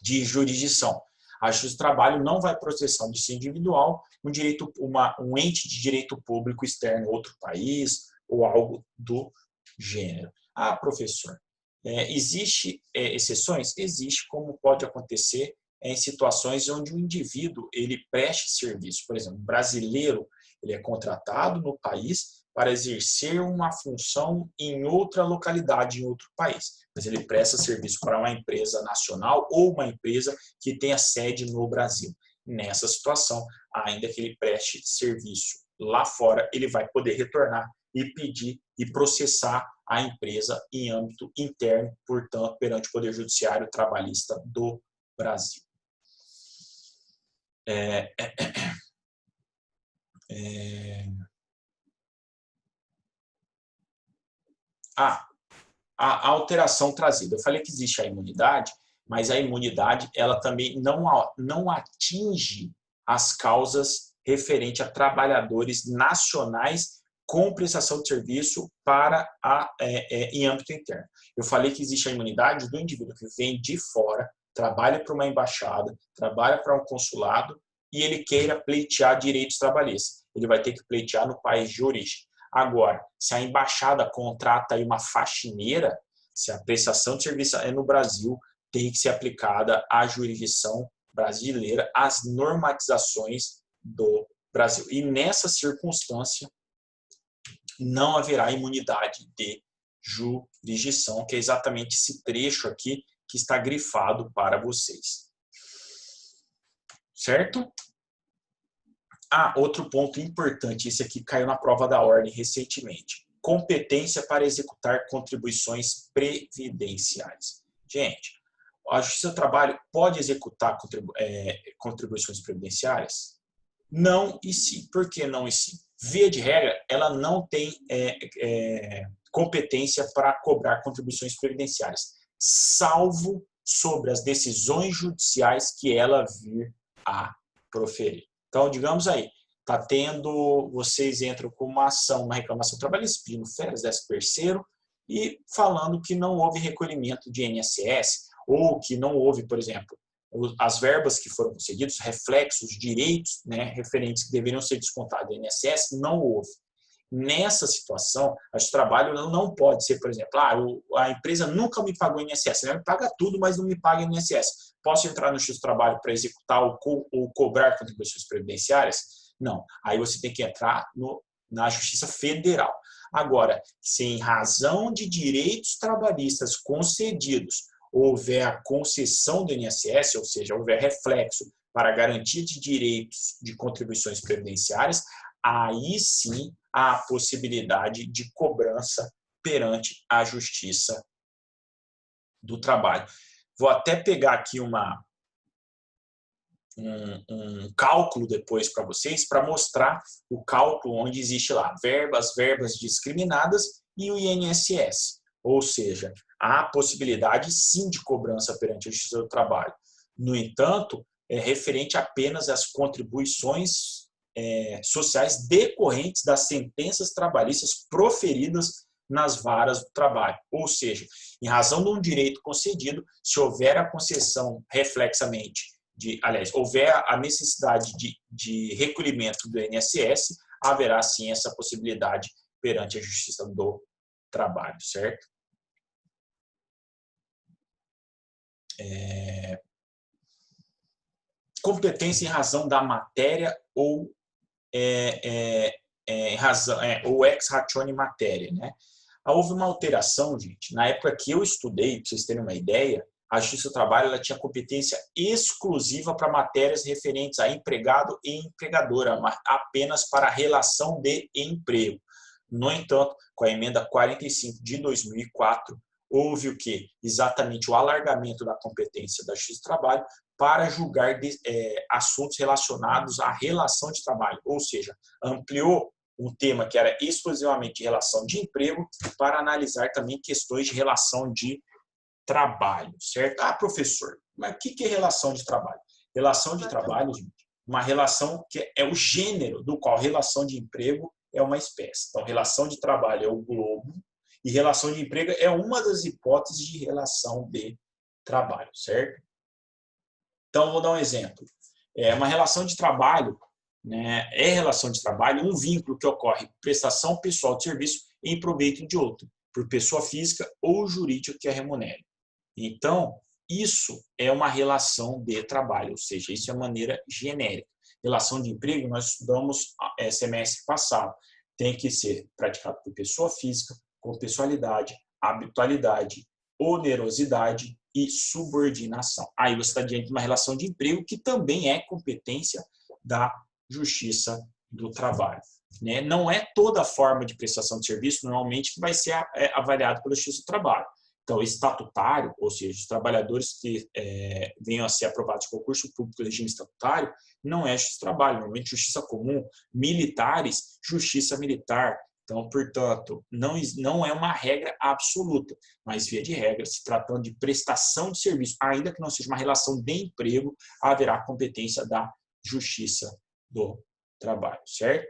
de jurisdição. A Justiça do Trabalho não vai processar um dissídio individual, um ente de direito público externo a outro país ou algo do gênero. Ah, professor, existe exceções? Existe, como pode acontecer em situações onde o indivíduo ele preste serviço. Por exemplo, um brasileiro ele é contratado no país para exercer uma função em outra localidade, em outro país. Mas ele presta serviço para uma empresa nacional ou uma empresa que tenha sede no Brasil. Nessa situação, ainda que ele preste serviço lá fora, ele vai poder retornar e pedir e processar a empresa em âmbito interno, portanto, perante o Poder Judiciário Trabalhista do Brasil. A alteração trazida. Eu falei que existe a imunidade, mas a imunidade ela também não atinge as causas referentes a trabalhadores nacionais com prestação de serviço em âmbito interno. Eu falei que existe a imunidade do indivíduo que vem de fora, trabalha para uma embaixada, trabalha para um consulado e ele queira pleitear direitos trabalhistas. Ele vai ter que pleitear no país de origem. Agora, se a embaixada contrata aí uma faxineira, se a prestação de serviço é no Brasil, tem que ser aplicada à jurisdição brasileira, às normatizações do Brasil. E nessa circunstância, não haverá imunidade de jurisdição, que é exatamente esse trecho aqui que está grifado para vocês. Certo? Outro ponto importante, esse aqui caiu na prova da ordem recentemente. Competência para executar contribuições previdenciárias. Gente, a Justiça do Trabalho pode executar contribuições previdenciárias? Não e sim. Por que não e sim? Via de regra, ela não tem competência para cobrar contribuições previdenciárias, salvo sobre as decisões judiciais que ela vir a proferir. Então, digamos aí, vocês entram com uma ação, uma reclamação trabalhista, pedindo férias, 13º, e falando que não houve recolhimento de INSS, ou que não houve, por exemplo, as verbas que foram concedidas, reflexos, direitos, né, referentes que deveriam ser descontados do INSS, não houve. Nessa situação, a Justiça do Trabalho não pode ser, por exemplo, a empresa nunca me pagou INSS, ela me paga tudo, mas não me paga INSS. Posso entrar no Justiça do Trabalho para executar ou cobrar contribuições previdenciárias? Não. Aí você tem que entrar na Justiça Federal. Agora, se em razão de direitos trabalhistas concedidos houver a concessão do INSS, ou seja, houver reflexo para garantia de direitos de contribuições previdenciárias, aí sim há a possibilidade de cobrança perante a Justiça do Trabalho. Vou até pegar aqui uma um cálculo depois para vocês, para mostrar o cálculo onde existe lá verbas discriminadas e o INSS. Ou seja, há possibilidade sim de cobrança perante a Justiça do Trabalho. No entanto, é referente apenas às contribuições sociais decorrentes das sentenças trabalhistas proferidas nas varas do trabalho. Ou seja, em razão de um direito concedido, se houver a concessão reflexamente, houver a necessidade de recolhimento do INSS, haverá sim essa possibilidade perante a Justiça do Trabalho, certo? Competência em razão da matéria ou ou ex ratione matéria, né? Houve uma alteração, gente. Na época que eu estudei, para vocês terem uma ideia, a Justiça do Trabalho ela tinha competência exclusiva para matérias referentes a empregado e empregadora, apenas para a relação de emprego. No entanto, com a emenda 45 de 2004, houve o quê? Exatamente o alargamento da competência da Justiça do Trabalho para julgar assuntos relacionados à relação de trabalho, ou seja, ampliou um tema que era exclusivamente de relação de emprego para analisar também questões de relação de trabalho, certo? Ah, professor, mas o que é relação de trabalho? Relação de trabalho, gente, uma relação que é o gênero do qual relação de emprego é uma espécie. Então, relação de trabalho é o globo e relação de emprego é uma das hipóteses de relação de trabalho, certo? Então, vou dar um exemplo. Uma relação de trabalho, né, relação de trabalho um vínculo que ocorre prestação pessoal de serviço em proveito de outro, por pessoa física ou jurídica que a remunere. Então, isso é uma relação de trabalho, ou seja, isso é maneira genérica. Relação de emprego, nós estudamos semestre passado. Tem que ser praticado por pessoa física, com pessoalidade, habitualidade, onerosidade e subordinação. Aí você está diante de uma relação de emprego que também é competência da Justiça do Trabalho. Né? Não é toda forma de prestação de serviço, normalmente, que vai ser avaliado pela Justiça do Trabalho. Então, estatutário, ou seja, os trabalhadores que venham a ser aprovados em concurso público regime estatutário, não é Justiça do Trabalho, normalmente Justiça Comum, militares, Justiça Militar. Então, portanto, não é uma regra absoluta, mas, via de regra, se tratando de prestação de serviço, ainda que não seja uma relação de emprego, haverá competência da Justiça do Trabalho, certo?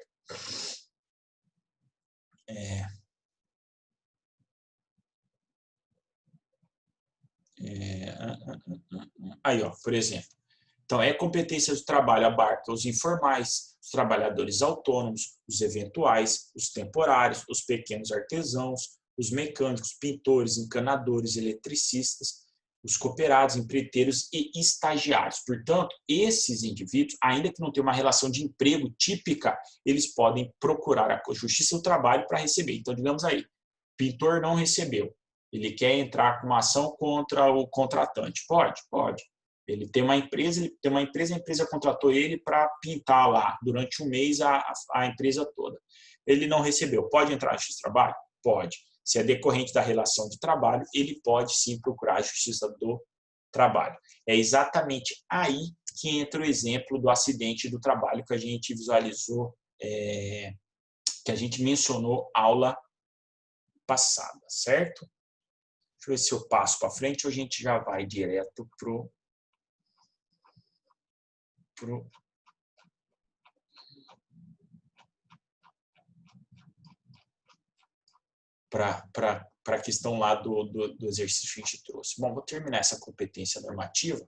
Aí, ó, por exemplo. Então, competência do trabalho abarca os informais, os trabalhadores autônomos, os eventuais, os temporários, os pequenos artesãos, os mecânicos, pintores, encanadores, eletricistas, os cooperados, empreiteiros e estagiários. Portanto, esses indivíduos, ainda que não tenham uma relação de emprego típica, eles podem procurar a Justiça do Trabalho para receber. Então, digamos aí, pintor não recebeu. Ele quer entrar com uma ação contra o contratante. Pode? Pode. Ele tem uma empresa, a empresa contratou ele para pintar lá durante um mês a empresa toda. Ele não recebeu. Pode entrar na Justiça do Trabalho? Pode. Se é decorrente da relação de trabalho, ele pode sim procurar a Justiça do Trabalho. É exatamente aí que entra o exemplo do acidente do trabalho que a gente visualizou, que a gente mencionou aula passada, certo? Deixa eu ver se eu passo para frente ou a gente já vai direto para a questão lá do exercício que a gente trouxe. Bom, vou terminar essa competência normativa.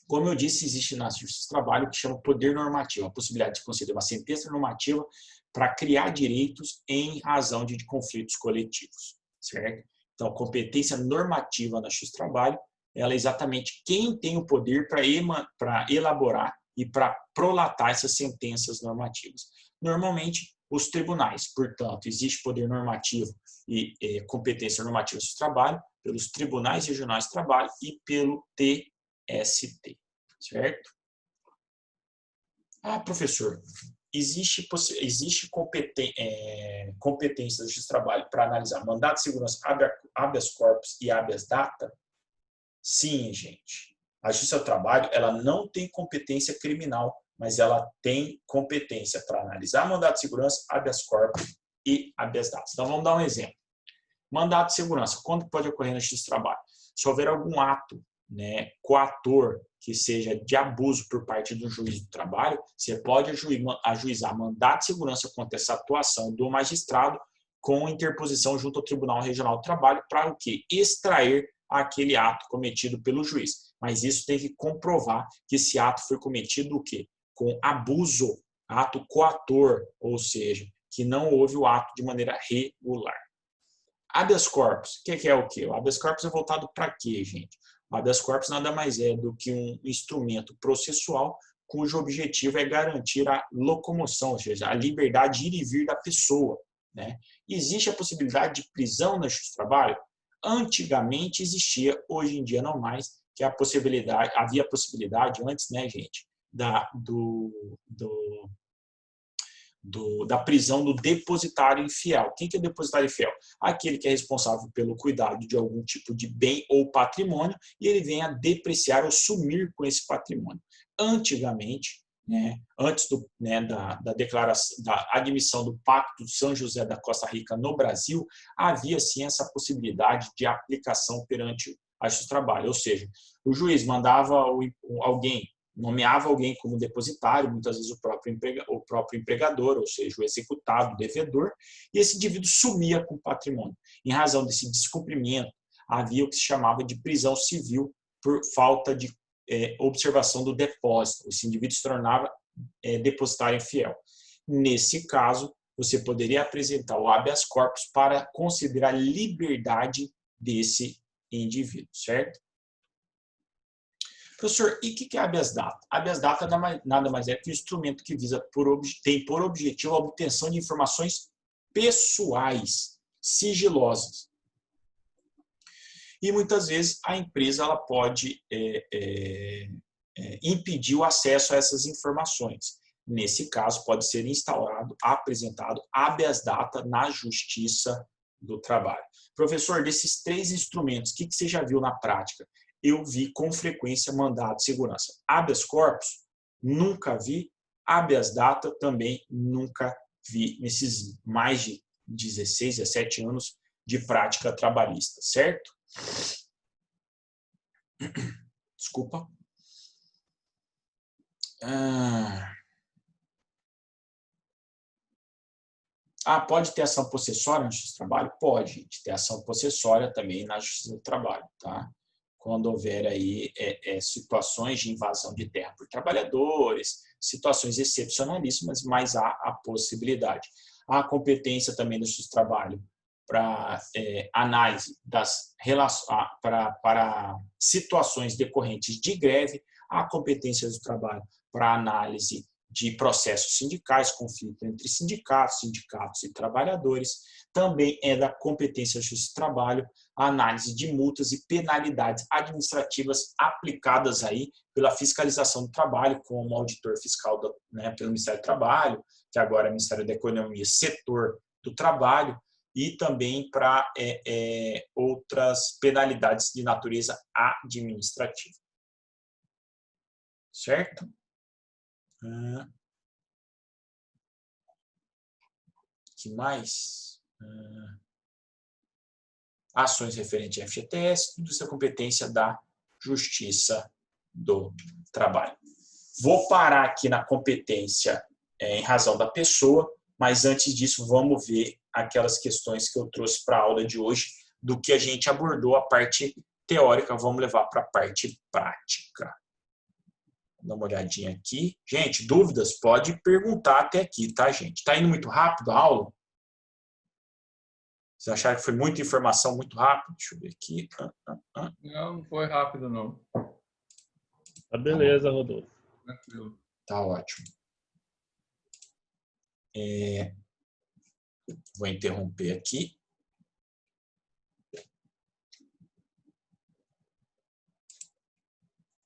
Como eu disse, existe na Justiça do Trabalho o que chama poder normativo, a possibilidade de conceder uma sentença normativa para criar direitos em razão de conflitos coletivos, certo? Então, a competência normativa na Justiça do Trabalho, ela é exatamente quem tem o poder para elaborar e para prolatar essas sentenças normativas. Normalmente, os tribunais. Portanto, existe poder normativo e competência normativa do trabalho pelos tribunais regionais de trabalho e pelo TST, certo? Ah, professor, existe competência do trabalho para analisar mandato de segurança, habeas corpus e habeas data? Sim, gente. A Justiça do Trabalho, ela não tem competência criminal, mas ela tem competência para analisar mandado de segurança, habeas corpus e habeas data. Então, vamos dar um exemplo. Mandado de segurança, quando pode ocorrer na Justiça do Trabalho? Se houver algum ato, né, coator que seja de abuso por parte do juiz do trabalho, você pode ajuizar mandado de segurança contra essa atuação do magistrado com interposição junto ao Tribunal Regional do Trabalho para o quê? Extrair aquele ato cometido pelo juiz. Mas isso tem que comprovar que esse ato foi cometido o quê? Com abuso, ato coator, ou seja, que não houve o ato de maneira regular. Habeas corpus, o que é o quê? O habeas corpus é voltado para quê, gente? O habeas corpus nada mais é do que um instrumento processual cujo objetivo é garantir a locomoção, ou seja, a liberdade de ir e vir da pessoa, né? Existe a possibilidade de prisão na Justiça do Trabalho? Antigamente existia, hoje em dia não mais, que havia a possibilidade antes, né, gente, da prisão do depositário infiel. Quem que é o depositário infiel? Aquele que é responsável pelo cuidado de algum tipo de bem ou patrimônio e ele vem a depreciar ou sumir com esse patrimônio. Antigamente, né, antes da declaração, da admissão do Pacto de São José da Costa Rica no Brasil, havia sim essa possibilidade de aplicação perante a Justiça do Trabalho, ou seja, o juiz mandava nomeava alguém como depositário, muitas vezes o próprio empregador, ou seja, o executado, o devedor, e esse indivíduo sumia com o patrimônio. Em razão desse descumprimento, havia o que se chamava de prisão civil por falta de observação do depósito. Esse indivíduo se tornava depositário infiel. Nesse caso, você poderia apresentar o habeas corpus para considerar a liberdade desse indivíduo, certo? Professor, e o que é habeas data? Habeas data nada mais é que um instrumento que tem por objetivo a obtenção de informações pessoais, sigilosas. E muitas vezes a empresa ela pode impedir o acesso a essas informações. Nesse caso, pode ser apresentado habeas data na Justiça do Trabalho. Professor, desses 3 instrumentos, o que você já viu na prática? Eu vi com frequência mandado de segurança. Habeas corpus, nunca vi. Habeas data, também nunca vi nesses mais de 16, 17 anos de prática trabalhista, certo? Desculpa. Pode ter ação possessória na Justiça do Trabalho? Pode, gente. Ter ação possessória também na Justiça do Trabalho, tá? Quando houver aí situações de invasão de terra por trabalhadores, situações excepcionalíssimas, mas há a possibilidade. Há a competência também do Justiça do Trabalho para análise para situações decorrentes de greve, há a competência do trabalho para análise de processos sindicais, conflito entre sindicatos e trabalhadores. Também é da competência da Justiça do Trabalho a análise de multas e penalidades administrativas aplicadas aí pela fiscalização do trabalho, como auditor fiscal pelo Ministério do Trabalho, que agora é o Ministério da Economia, setor do trabalho, e também para outras penalidades de natureza administrativa. Certo? Que mais? Ações referentes à FGTS, tudo isso é competência da Justiça do Trabalho. Vou parar aqui na competência em razão da pessoa, mas antes disso vamos ver aquelas questões que eu trouxe para a aula de hoje, do que a gente abordou, a parte teórica, vamos levar para a parte prática. Vou dar uma olhadinha aqui. Gente, dúvidas? Pode perguntar até aqui, tá, gente? Está indo muito rápido a aula? Vocês acharam que foi muita informação muito rápido? Deixa eu ver aqui. Não foi rápido, não. Tá beleza, Rodolfo. Tranquilo. Tá ótimo. Vou interromper aqui.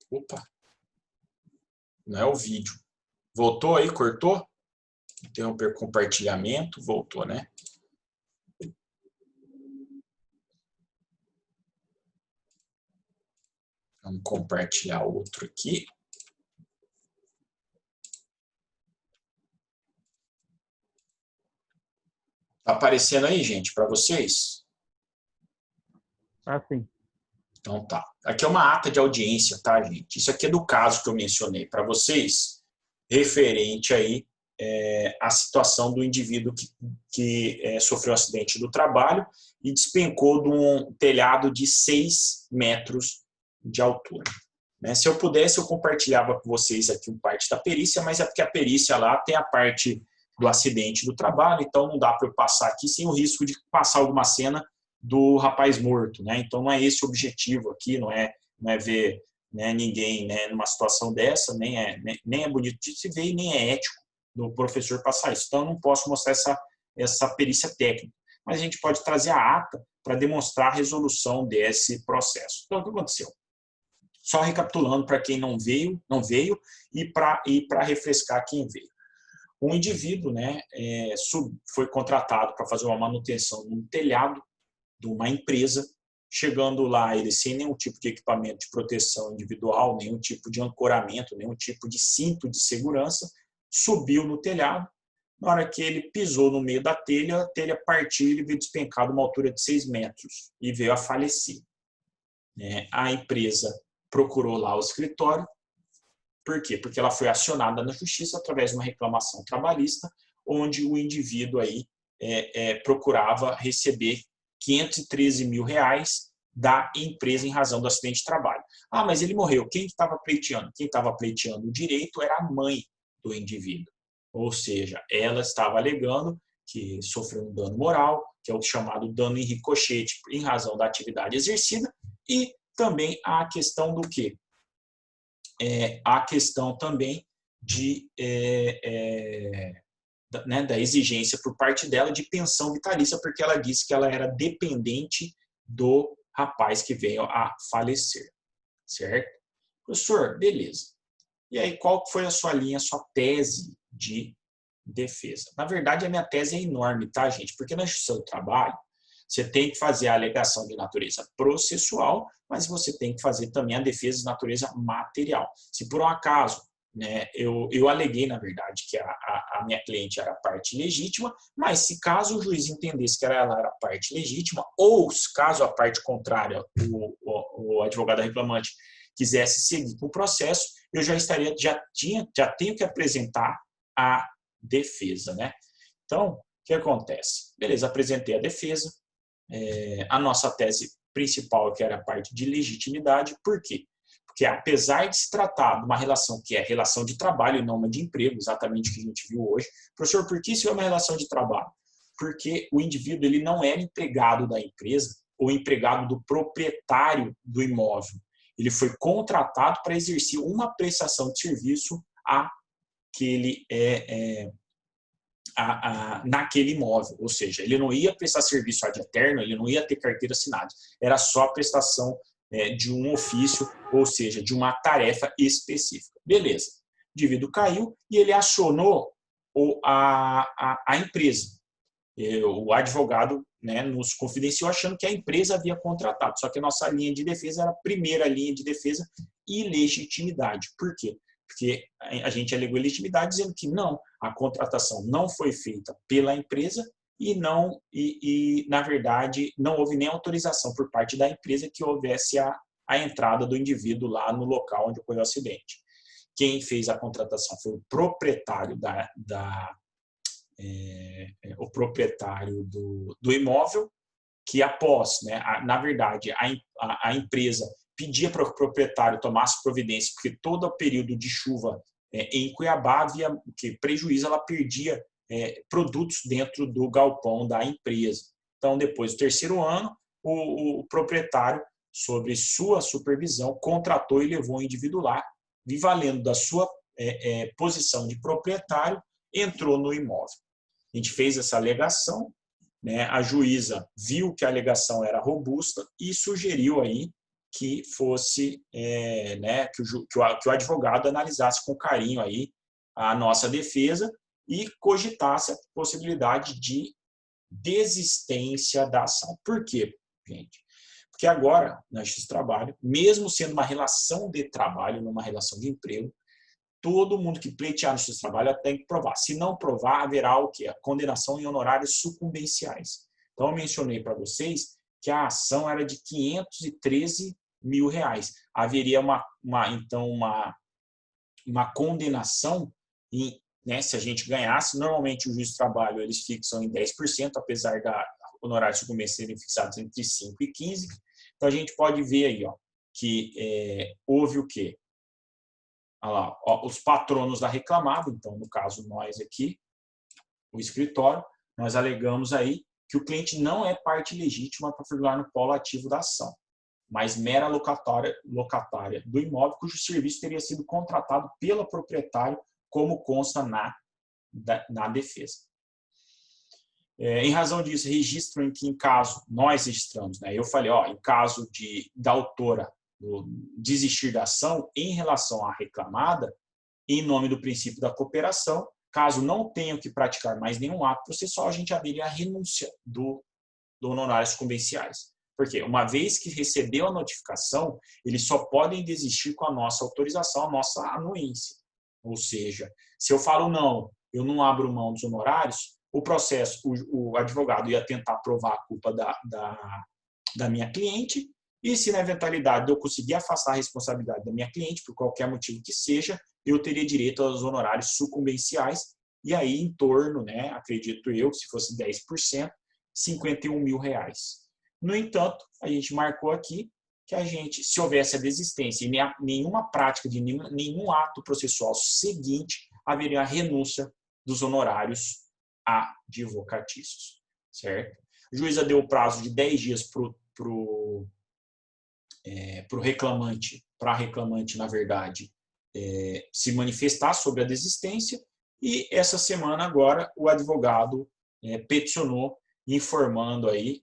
Opa. Não é o vídeo. Voltou aí? Cortou? Interromper compartilhamento. Voltou, né? Vamos compartilhar outro aqui. Tá aparecendo aí, gente, para vocês? Ah, sim. Então tá. Aqui é uma ata de audiência, tá, gente? Isso aqui é do caso que eu mencionei para vocês, referente aí à situação do indivíduo que sofreu um acidente do trabalho e despencou de um telhado de 6 metros de altura. Né? Se eu pudesse, eu compartilhava com vocês aqui uma parte da perícia, mas é porque a perícia lá tem a parte do acidente do trabalho, então não dá para eu passar aqui sem o risco de passar alguma cena do rapaz morto, né? Então não é esse o objetivo aqui, não é ver, né, ninguém, né, numa situação dessa, nem é bonito de se ver e nem é ético do professor passar isso. Então eu não posso mostrar essa perícia técnica, mas a gente pode trazer a ata para demonstrar a resolução desse processo. Então o que aconteceu? Só recapitulando para quem não veio e para refrescar quem veio. Um indivíduo, né, foi contratado para fazer uma manutenção num telhado de uma empresa. Chegando lá, ele sem nenhum tipo de equipamento de proteção individual, nenhum tipo de ancoramento, nenhum tipo de cinto de segurança, subiu no telhado. Na hora que ele pisou no meio da telha, a telha partiu e ele veio despencado uma altura de 6 metros e veio a falecer. A empresa procurou lá o escritório. Por quê? Porque ela foi acionada na justiça através de uma reclamação trabalhista, onde o indivíduo aí procurava receber 513 mil reais da empresa em razão do acidente de trabalho. Ah, mas ele morreu. Quem estava pleiteando? Quem estava pleiteando o direito era a mãe do indivíduo. Ou seja, ela estava alegando que sofreu um dano moral, que é o chamado dano em ricochete, em razão da atividade exercida, e também a questão do quê? A questão também da exigência por parte dela de pensão vitalícia, porque ela disse que ela era dependente do rapaz que veio a falecer. Certo? Professor, beleza. E aí, qual foi a sua linha, a sua tese de defesa? Na verdade, a minha tese é enorme, tá, gente? Porque na justiça do trabalho, você tem que fazer a alegação de natureza processual, mas você tem que fazer também a defesa de natureza material. Se por um acaso, né, eu aleguei, na verdade, que a minha cliente era a parte legítima, mas se caso o juiz entendesse que ela era a parte legítima, ou caso a parte contrária, o advogado reclamante, quisesse seguir com o processo, eu já tenho que apresentar a defesa, né? Então, o que acontece? Beleza, apresentei a defesa, a nossa tese principal, que era a parte de legitimidade. Por quê? Porque apesar de se tratar de uma relação que é relação de trabalho e não uma de emprego, exatamente o que a gente viu hoje, professor, por que isso é uma relação de trabalho? Porque o indivíduo ele não era empregado da empresa ou empregado do proprietário do imóvel. Ele foi contratado para exercer uma prestação de serviço naquele imóvel, ou seja, ele não ia prestar serviço ad eterno, ele não ia ter carteira assinada, era só a prestação de um ofício, ou seja, de uma tarefa específica. Beleza, o indivíduo caiu e ele acionou a empresa. O advogado, né, nos confidenciou achando que a empresa havia contratado, só que a nossa linha de defesa era a primeira linha de defesa, ilegitimidade. Por quê? Porque a gente alegou ilegitimidade dizendo que não, a contratação não foi feita pela empresa e na verdade, não houve nem autorização por parte da empresa que houvesse a entrada do indivíduo lá no local onde ocorreu o acidente. Quem fez a contratação foi o proprietário o proprietário do imóvel, que após, né, na verdade, a empresa pedia para o proprietário tomasse providência, porque todo o período de chuva em Cuiabá havia prejuízo, ela perdia produtos dentro do galpão da empresa. Então, depois do terceiro ano, o proprietário, sobre sua supervisão, contratou e levou o indivíduo lá, e valendo da sua posição de proprietário, entrou no imóvel. A gente fez essa alegação, né, a juíza viu que a alegação era robusta e sugeriu aí que fosse, que o advogado analisasse com carinho aí a nossa defesa e cogitasse a possibilidade de desistência da ação. Por quê, gente? que agora, na Justiça do Trabalho, mesmo sendo uma relação de trabalho, numa relação de emprego, todo mundo que pleitear na Justiça do Trabalho tem que provar. Se não provar, haverá o quê? A condenação em honorários sucumbenciais. Então, eu mencionei para vocês que a ação era de R$513 mil. Haveria então uma condenação, né, se a gente ganhasse. Normalmente, o juiz do trabalho eles fixam em 10%, apesar da honorários sucumbentes serem fixados entre 5% e 15%. Então, a gente pode ver aí que houve o quê? Olha lá, os patronos da reclamada, então, no caso, nós aqui, o escritório, nós alegamos aí que o cliente não é parte legítima para figurar no polo ativo da ação, mas mera locatária do imóvel cujo serviço teria sido contratado pelo proprietário, como consta na defesa. Em razão disso, registro em que, em caso, nós registramos, né? Eu falei, em caso da autora desistir da ação em relação à reclamada, em nome do princípio da cooperação, caso não tenham que praticar mais nenhum ato processual, a gente haveria a renúncia do honorários sucumbenciais. Porque uma vez que recebeu a notificação, eles só podem desistir com a nossa autorização, a nossa anuência. Ou seja, se eu falo não, eu não abro mão dos honorários, o processo, o advogado ia tentar provar a culpa da minha cliente, e se na eventualidade de eu conseguir afastar a responsabilidade da minha cliente, por qualquer motivo que seja, eu teria direito aos honorários sucumbenciais, e aí em torno, né, acredito eu, se fosse 10%, R$51 mil. No entanto, a gente marcou aqui que a gente, se houvesse a desistência e nenhuma prática de nenhum ato processual seguinte, haveria a renúncia dos honorários advocatícios, certo? O juíza deu o prazo de 10 dias para o reclamante, na verdade, se manifestar sobre a desistência, e essa semana agora o peticionou informando aí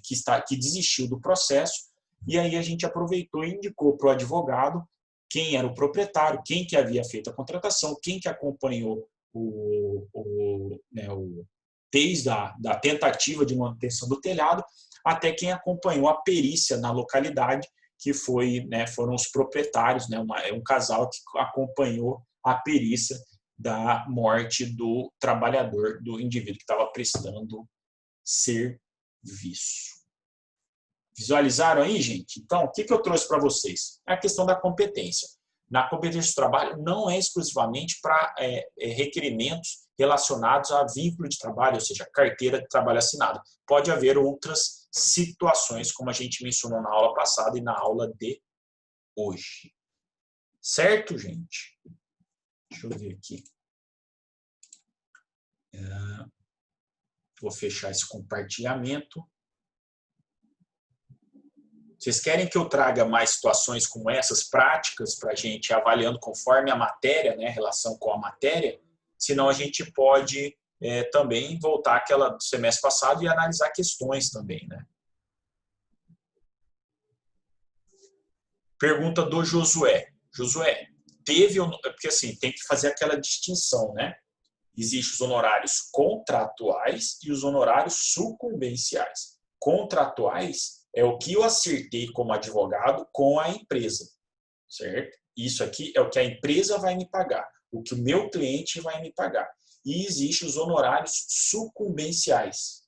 que desistiu do processo, e aí a gente aproveitou e indicou para o advogado quem era o proprietário, quem que havia feito a contratação, quem que acompanhou desde da tentativa de manutenção do telhado até quem acompanhou a perícia na localidade, que foram os proprietários, um casal que acompanhou a perícia da morte do trabalhador, do indivíduo que estava prestando serviço. Visualizaram aí, gente? Então, o que eu trouxe para vocês? É a questão da competência. Na competência do trabalho não é exclusivamente para requerimentos relacionados a vínculo de trabalho, ou seja, carteira de trabalho assinada. Pode haver outras situações, como a gente mencionou na aula passada e na aula de hoje. Certo, gente? Deixa eu ver aqui. Vou fechar esse compartilhamento. Vocês querem que eu traga mais situações como essas, práticas, para a gente ir avaliando conforme a matéria, né, relação com a matéria? Senão a gente pode também voltar àquela do semestre passado e analisar questões também, né? Pergunta do Josué. Josué, porque assim, tem que fazer aquela distinção, né? Existem os honorários contratuais e os honorários sucumbenciais. Contratuais é o que eu acertei como advogado com a empresa, certo? Isso aqui é o que a empresa vai me pagar, o que o meu cliente vai me pagar. E existem os honorários sucumbenciais.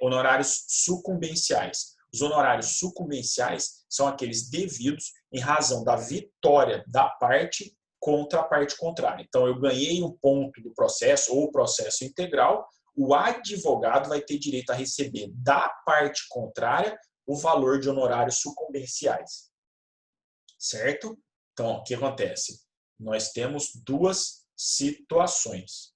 Honorários sucumbenciais. Os honorários sucumbenciais são aqueles devidos em razão da vitória da parte contra a parte contrária. Então, eu ganhei um ponto do processo ou o processo integral, o advogado vai ter direito a receber da parte contrária o valor de honorários sucumbenciais. Certo? Então, o que acontece? Nós temos duas situações.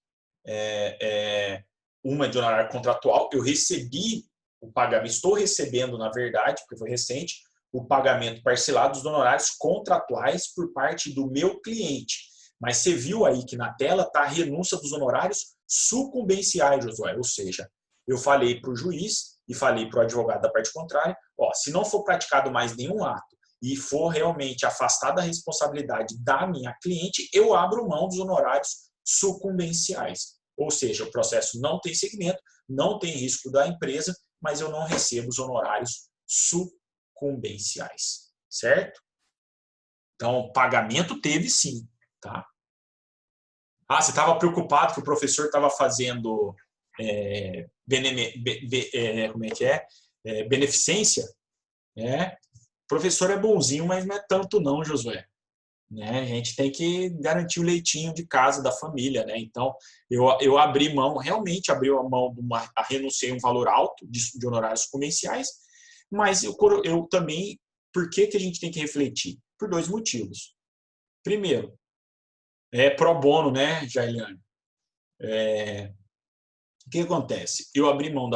Uma de honorário contratual, eu recebi o pagamento, estou recebendo, na verdade, porque foi recente, o pagamento parcelado dos honorários contratuais por parte do meu cliente. Mas você viu aí que na tela está a renúncia dos honorários sucumbenciais, Josué. Ou seja, eu falei para o juiz e falei para o advogado da parte contrária, se não for praticado mais nenhum ato e for realmente afastada a responsabilidade da minha cliente, eu abro mão dos honorários sucumbenciais. Ou seja, o processo não tem segmento, não tem risco da empresa mas eu não recebo os honorários sucumbenciais, certo? Então, pagamento teve sim, tá? Ah, você estava preocupado que o professor estava fazendo como é que é? Beneficência? O professor é bonzinho, mas não é tanto não, Josué. Né? A gente tem que garantir o leitinho de casa da família, né? Então, eu abri mão, realmente abri a mão, renunciei a um valor alto de honorários comerciais, mas eu também, por que a gente tem que refletir? Por dois motivos. Primeiro, pro bono, né, Jailiane? O que acontece? Eu abri mão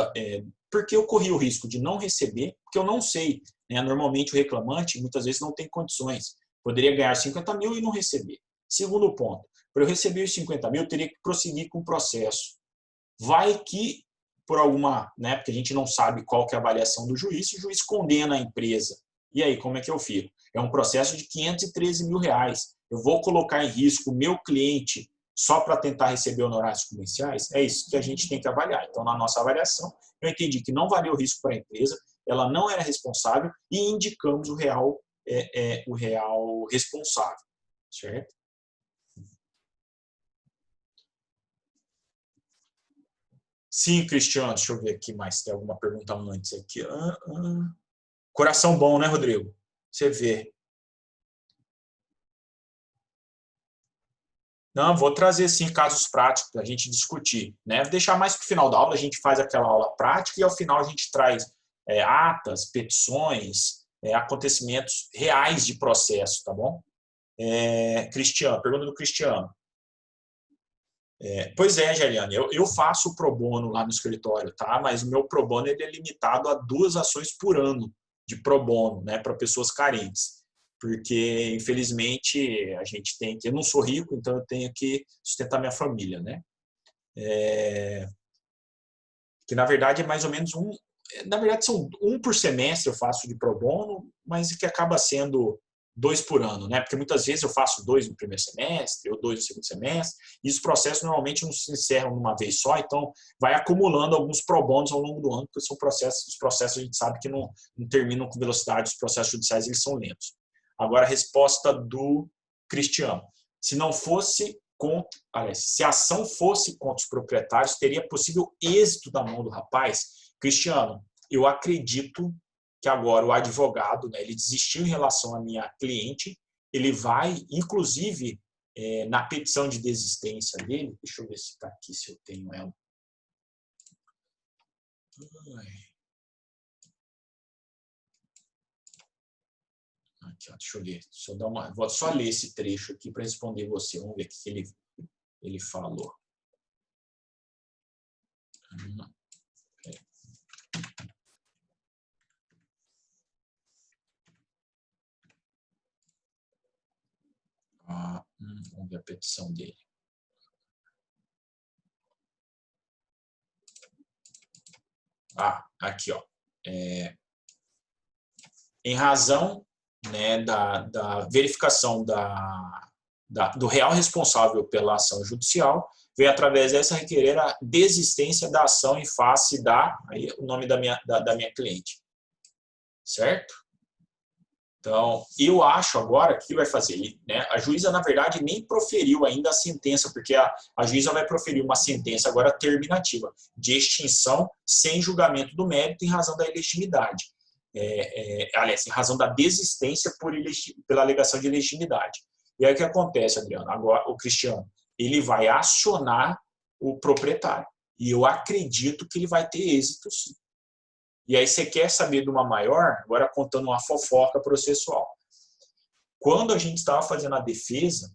porque eu corri o risco de não receber, porque eu não sei, né? Normalmente o reclamante muitas vezes não tem condições. Poderia ganhar 50 mil e não receber. Segundo ponto, para eu receber os 50 mil, eu teria que prosseguir com o processo. Vai que, por alguma, né, porque a gente não sabe qual que é a avaliação do juiz, o juiz condena a empresa. E aí, como é que eu fico? É um processo de 513 mil reais. Eu vou colocar em risco o meu cliente só para tentar receber honorários comerciais? É isso que a gente tem que avaliar. Então, na nossa avaliação, eu entendi que não valeu o risco para a empresa, ela não era responsável e indicamos o real responsável, certo? Sim, Cristiano, deixa eu ver aqui mais, tem alguma pergunta antes aqui. Coração bom, né, Rodrigo? Você vê. Não, vou trazer sim casos práticos para a gente discutir, né? Vou deixar mais para o final da aula, a gente faz aquela aula prática e ao final a gente traz atas, petições, acontecimentos reais de processo, tá bom? Cristiano, pergunta do Cristiano. Pois é, Geliane, eu faço o pro bono lá no escritório, tá? Mas o meu pro bono ele é limitado a 2 ações por ano de pro bono, né, para pessoas carentes. Porque, infelizmente, a gente tem que... Eu não sou rico, então eu tenho que sustentar minha família, né? Que, na verdade, é mais ou menos na verdade, são 1 por semestre eu faço de pro bono, mas que acaba sendo 2 por ano, né? Porque muitas vezes eu faço 2 no primeiro semestre, ou 2 no segundo semestre, e os processos normalmente não se encerram numa vez só, então vai acumulando alguns pro bonos ao longo do ano, porque são processos, os processos a gente sabe que não terminam com velocidade, os processos judiciais eles são lentos. Agora, a resposta do Cristiano. Se não fosse se a ação fosse contra os proprietários, teria possível êxito da mão do rapaz? Cristiano, eu acredito que agora o advogado, né, ele desistiu em relação à minha cliente, ele vai, inclusive, na petição de desistência dele, deixa eu ver se está aqui, se eu tenho ela. Aqui, ó, deixa eu ler. Vou só ler esse trecho aqui para responder você. Vamos ver o que ele falou. Vamos ver a petição dele. Aqui, ó. Em razão, né, da verificação do real responsável pela ação judicial, veio através dessa requerer a desistência da ação em face aí o nome da minha cliente. Certo? Então, eu acho agora que vai fazer, né? A juíza, na verdade, nem proferiu ainda a sentença, porque a juíza vai proferir uma sentença agora terminativa, de extinção sem julgamento do mérito em razão da ilegitimidade. Aliás, em razão da desistência pela alegação de ilegitimidade. E aí o que acontece, Adriano? Agora, o Cristiano, ele vai acionar o proprietário. E eu acredito que ele vai ter êxito, sim. E aí você quer saber de uma maior, agora contando uma fofoca processual. Quando a gente estava fazendo a defesa,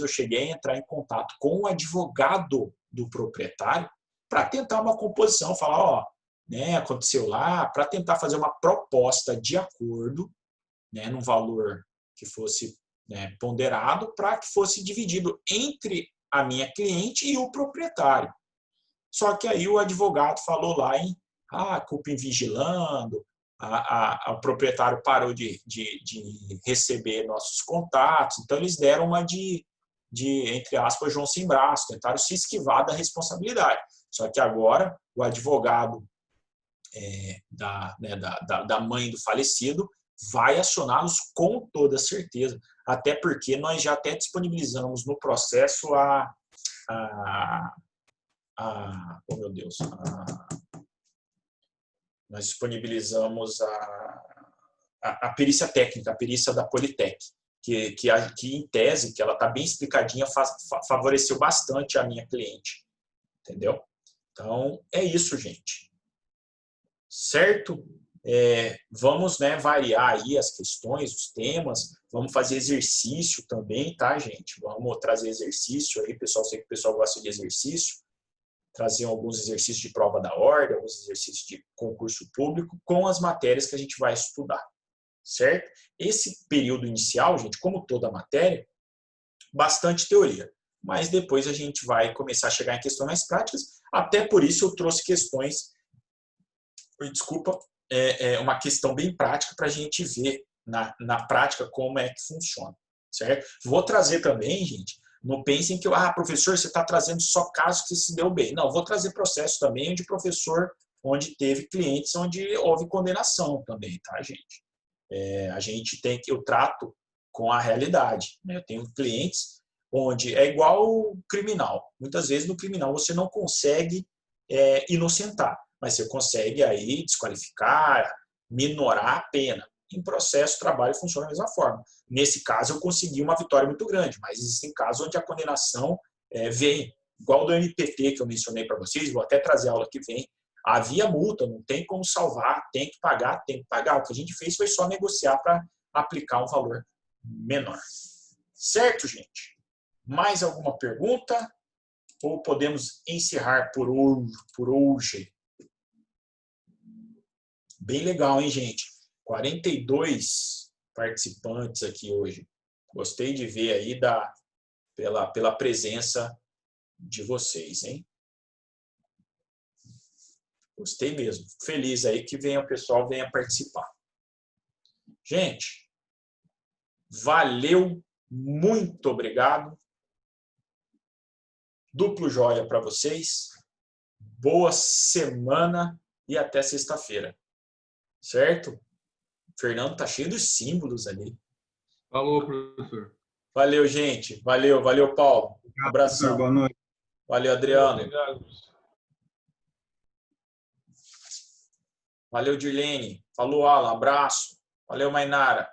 eu cheguei a entrar em contato com o advogado do proprietário para tentar uma composição, falar, né, aconteceu lá, para tentar fazer uma proposta de acordo, né, num valor que fosse, né, ponderado, para que fosse dividido entre a minha cliente e o proprietário. Só que aí o advogado falou lá em culpa em vigilando, o proprietário parou de receber nossos contatos, então eles deram uma entre aspas, João sem braço, tentaram se esquivar da responsabilidade. Só que agora o advogado da mãe do falecido, vai acioná-los com toda certeza. Até porque nós já até disponibilizamos no processo oh meu Deus, nós disponibilizamos a perícia técnica, a perícia da Politec, que em tese, que ela está bem explicadinha, favoreceu bastante a minha cliente. Entendeu? Então, é isso, gente. Certo? Vamos, né, variar aí as questões, os temas. Vamos fazer exercício também, tá, gente? Vamos trazer exercício aí, pessoal. Sei que o pessoal gosta de exercício. Trazer alguns exercícios de prova da ordem, alguns exercícios de concurso público com as matérias que a gente vai estudar. Certo? Esse período inicial, gente, como toda matéria, bastante teoria. Mas depois a gente vai começar a chegar em questões mais práticas. Até por isso eu trouxe questões, uma questão bem prática para a gente ver na prática como é que funciona. Certo? Vou trazer também, gente, não pensem que, professor, você está trazendo só casos que se deu bem. Não, vou trazer processo também de professor onde teve clientes onde houve condenação também, tá, gente? Eu trato com a realidade. Né? Eu tenho clientes onde é igual criminal. Muitas vezes no criminal você não consegue inocentar, mas você consegue aí desqualificar, minorar a pena. Em processo, trabalho funciona da mesma forma. Nesse caso, eu consegui uma vitória muito grande, mas existem casos onde a condenação vem, igual do MPT que eu mencionei para vocês, vou até trazer a aula que vem. Havia multa, não tem como salvar, tem que pagar, tem que pagar. O que a gente fez foi só negociar para aplicar um valor menor. Certo, gente? Mais alguma pergunta? Ou podemos encerrar por hoje? Bem legal, hein, gente? 42 participantes aqui hoje. Gostei de ver aí pela presença de vocês, hein? Gostei mesmo. Feliz aí que o pessoal venha participar. Gente, valeu, muito obrigado. Duplo joia para vocês. Boa semana e até sexta-feira. Certo? O Fernando tá cheio dos símbolos ali. Falou, professor. Valeu, gente. Valeu, Paulo. Um abração. Boa noite. Valeu, Adriano. Obrigado. Valeu, Dirlene. Falou, Alan. Abraço. Valeu, Mainara.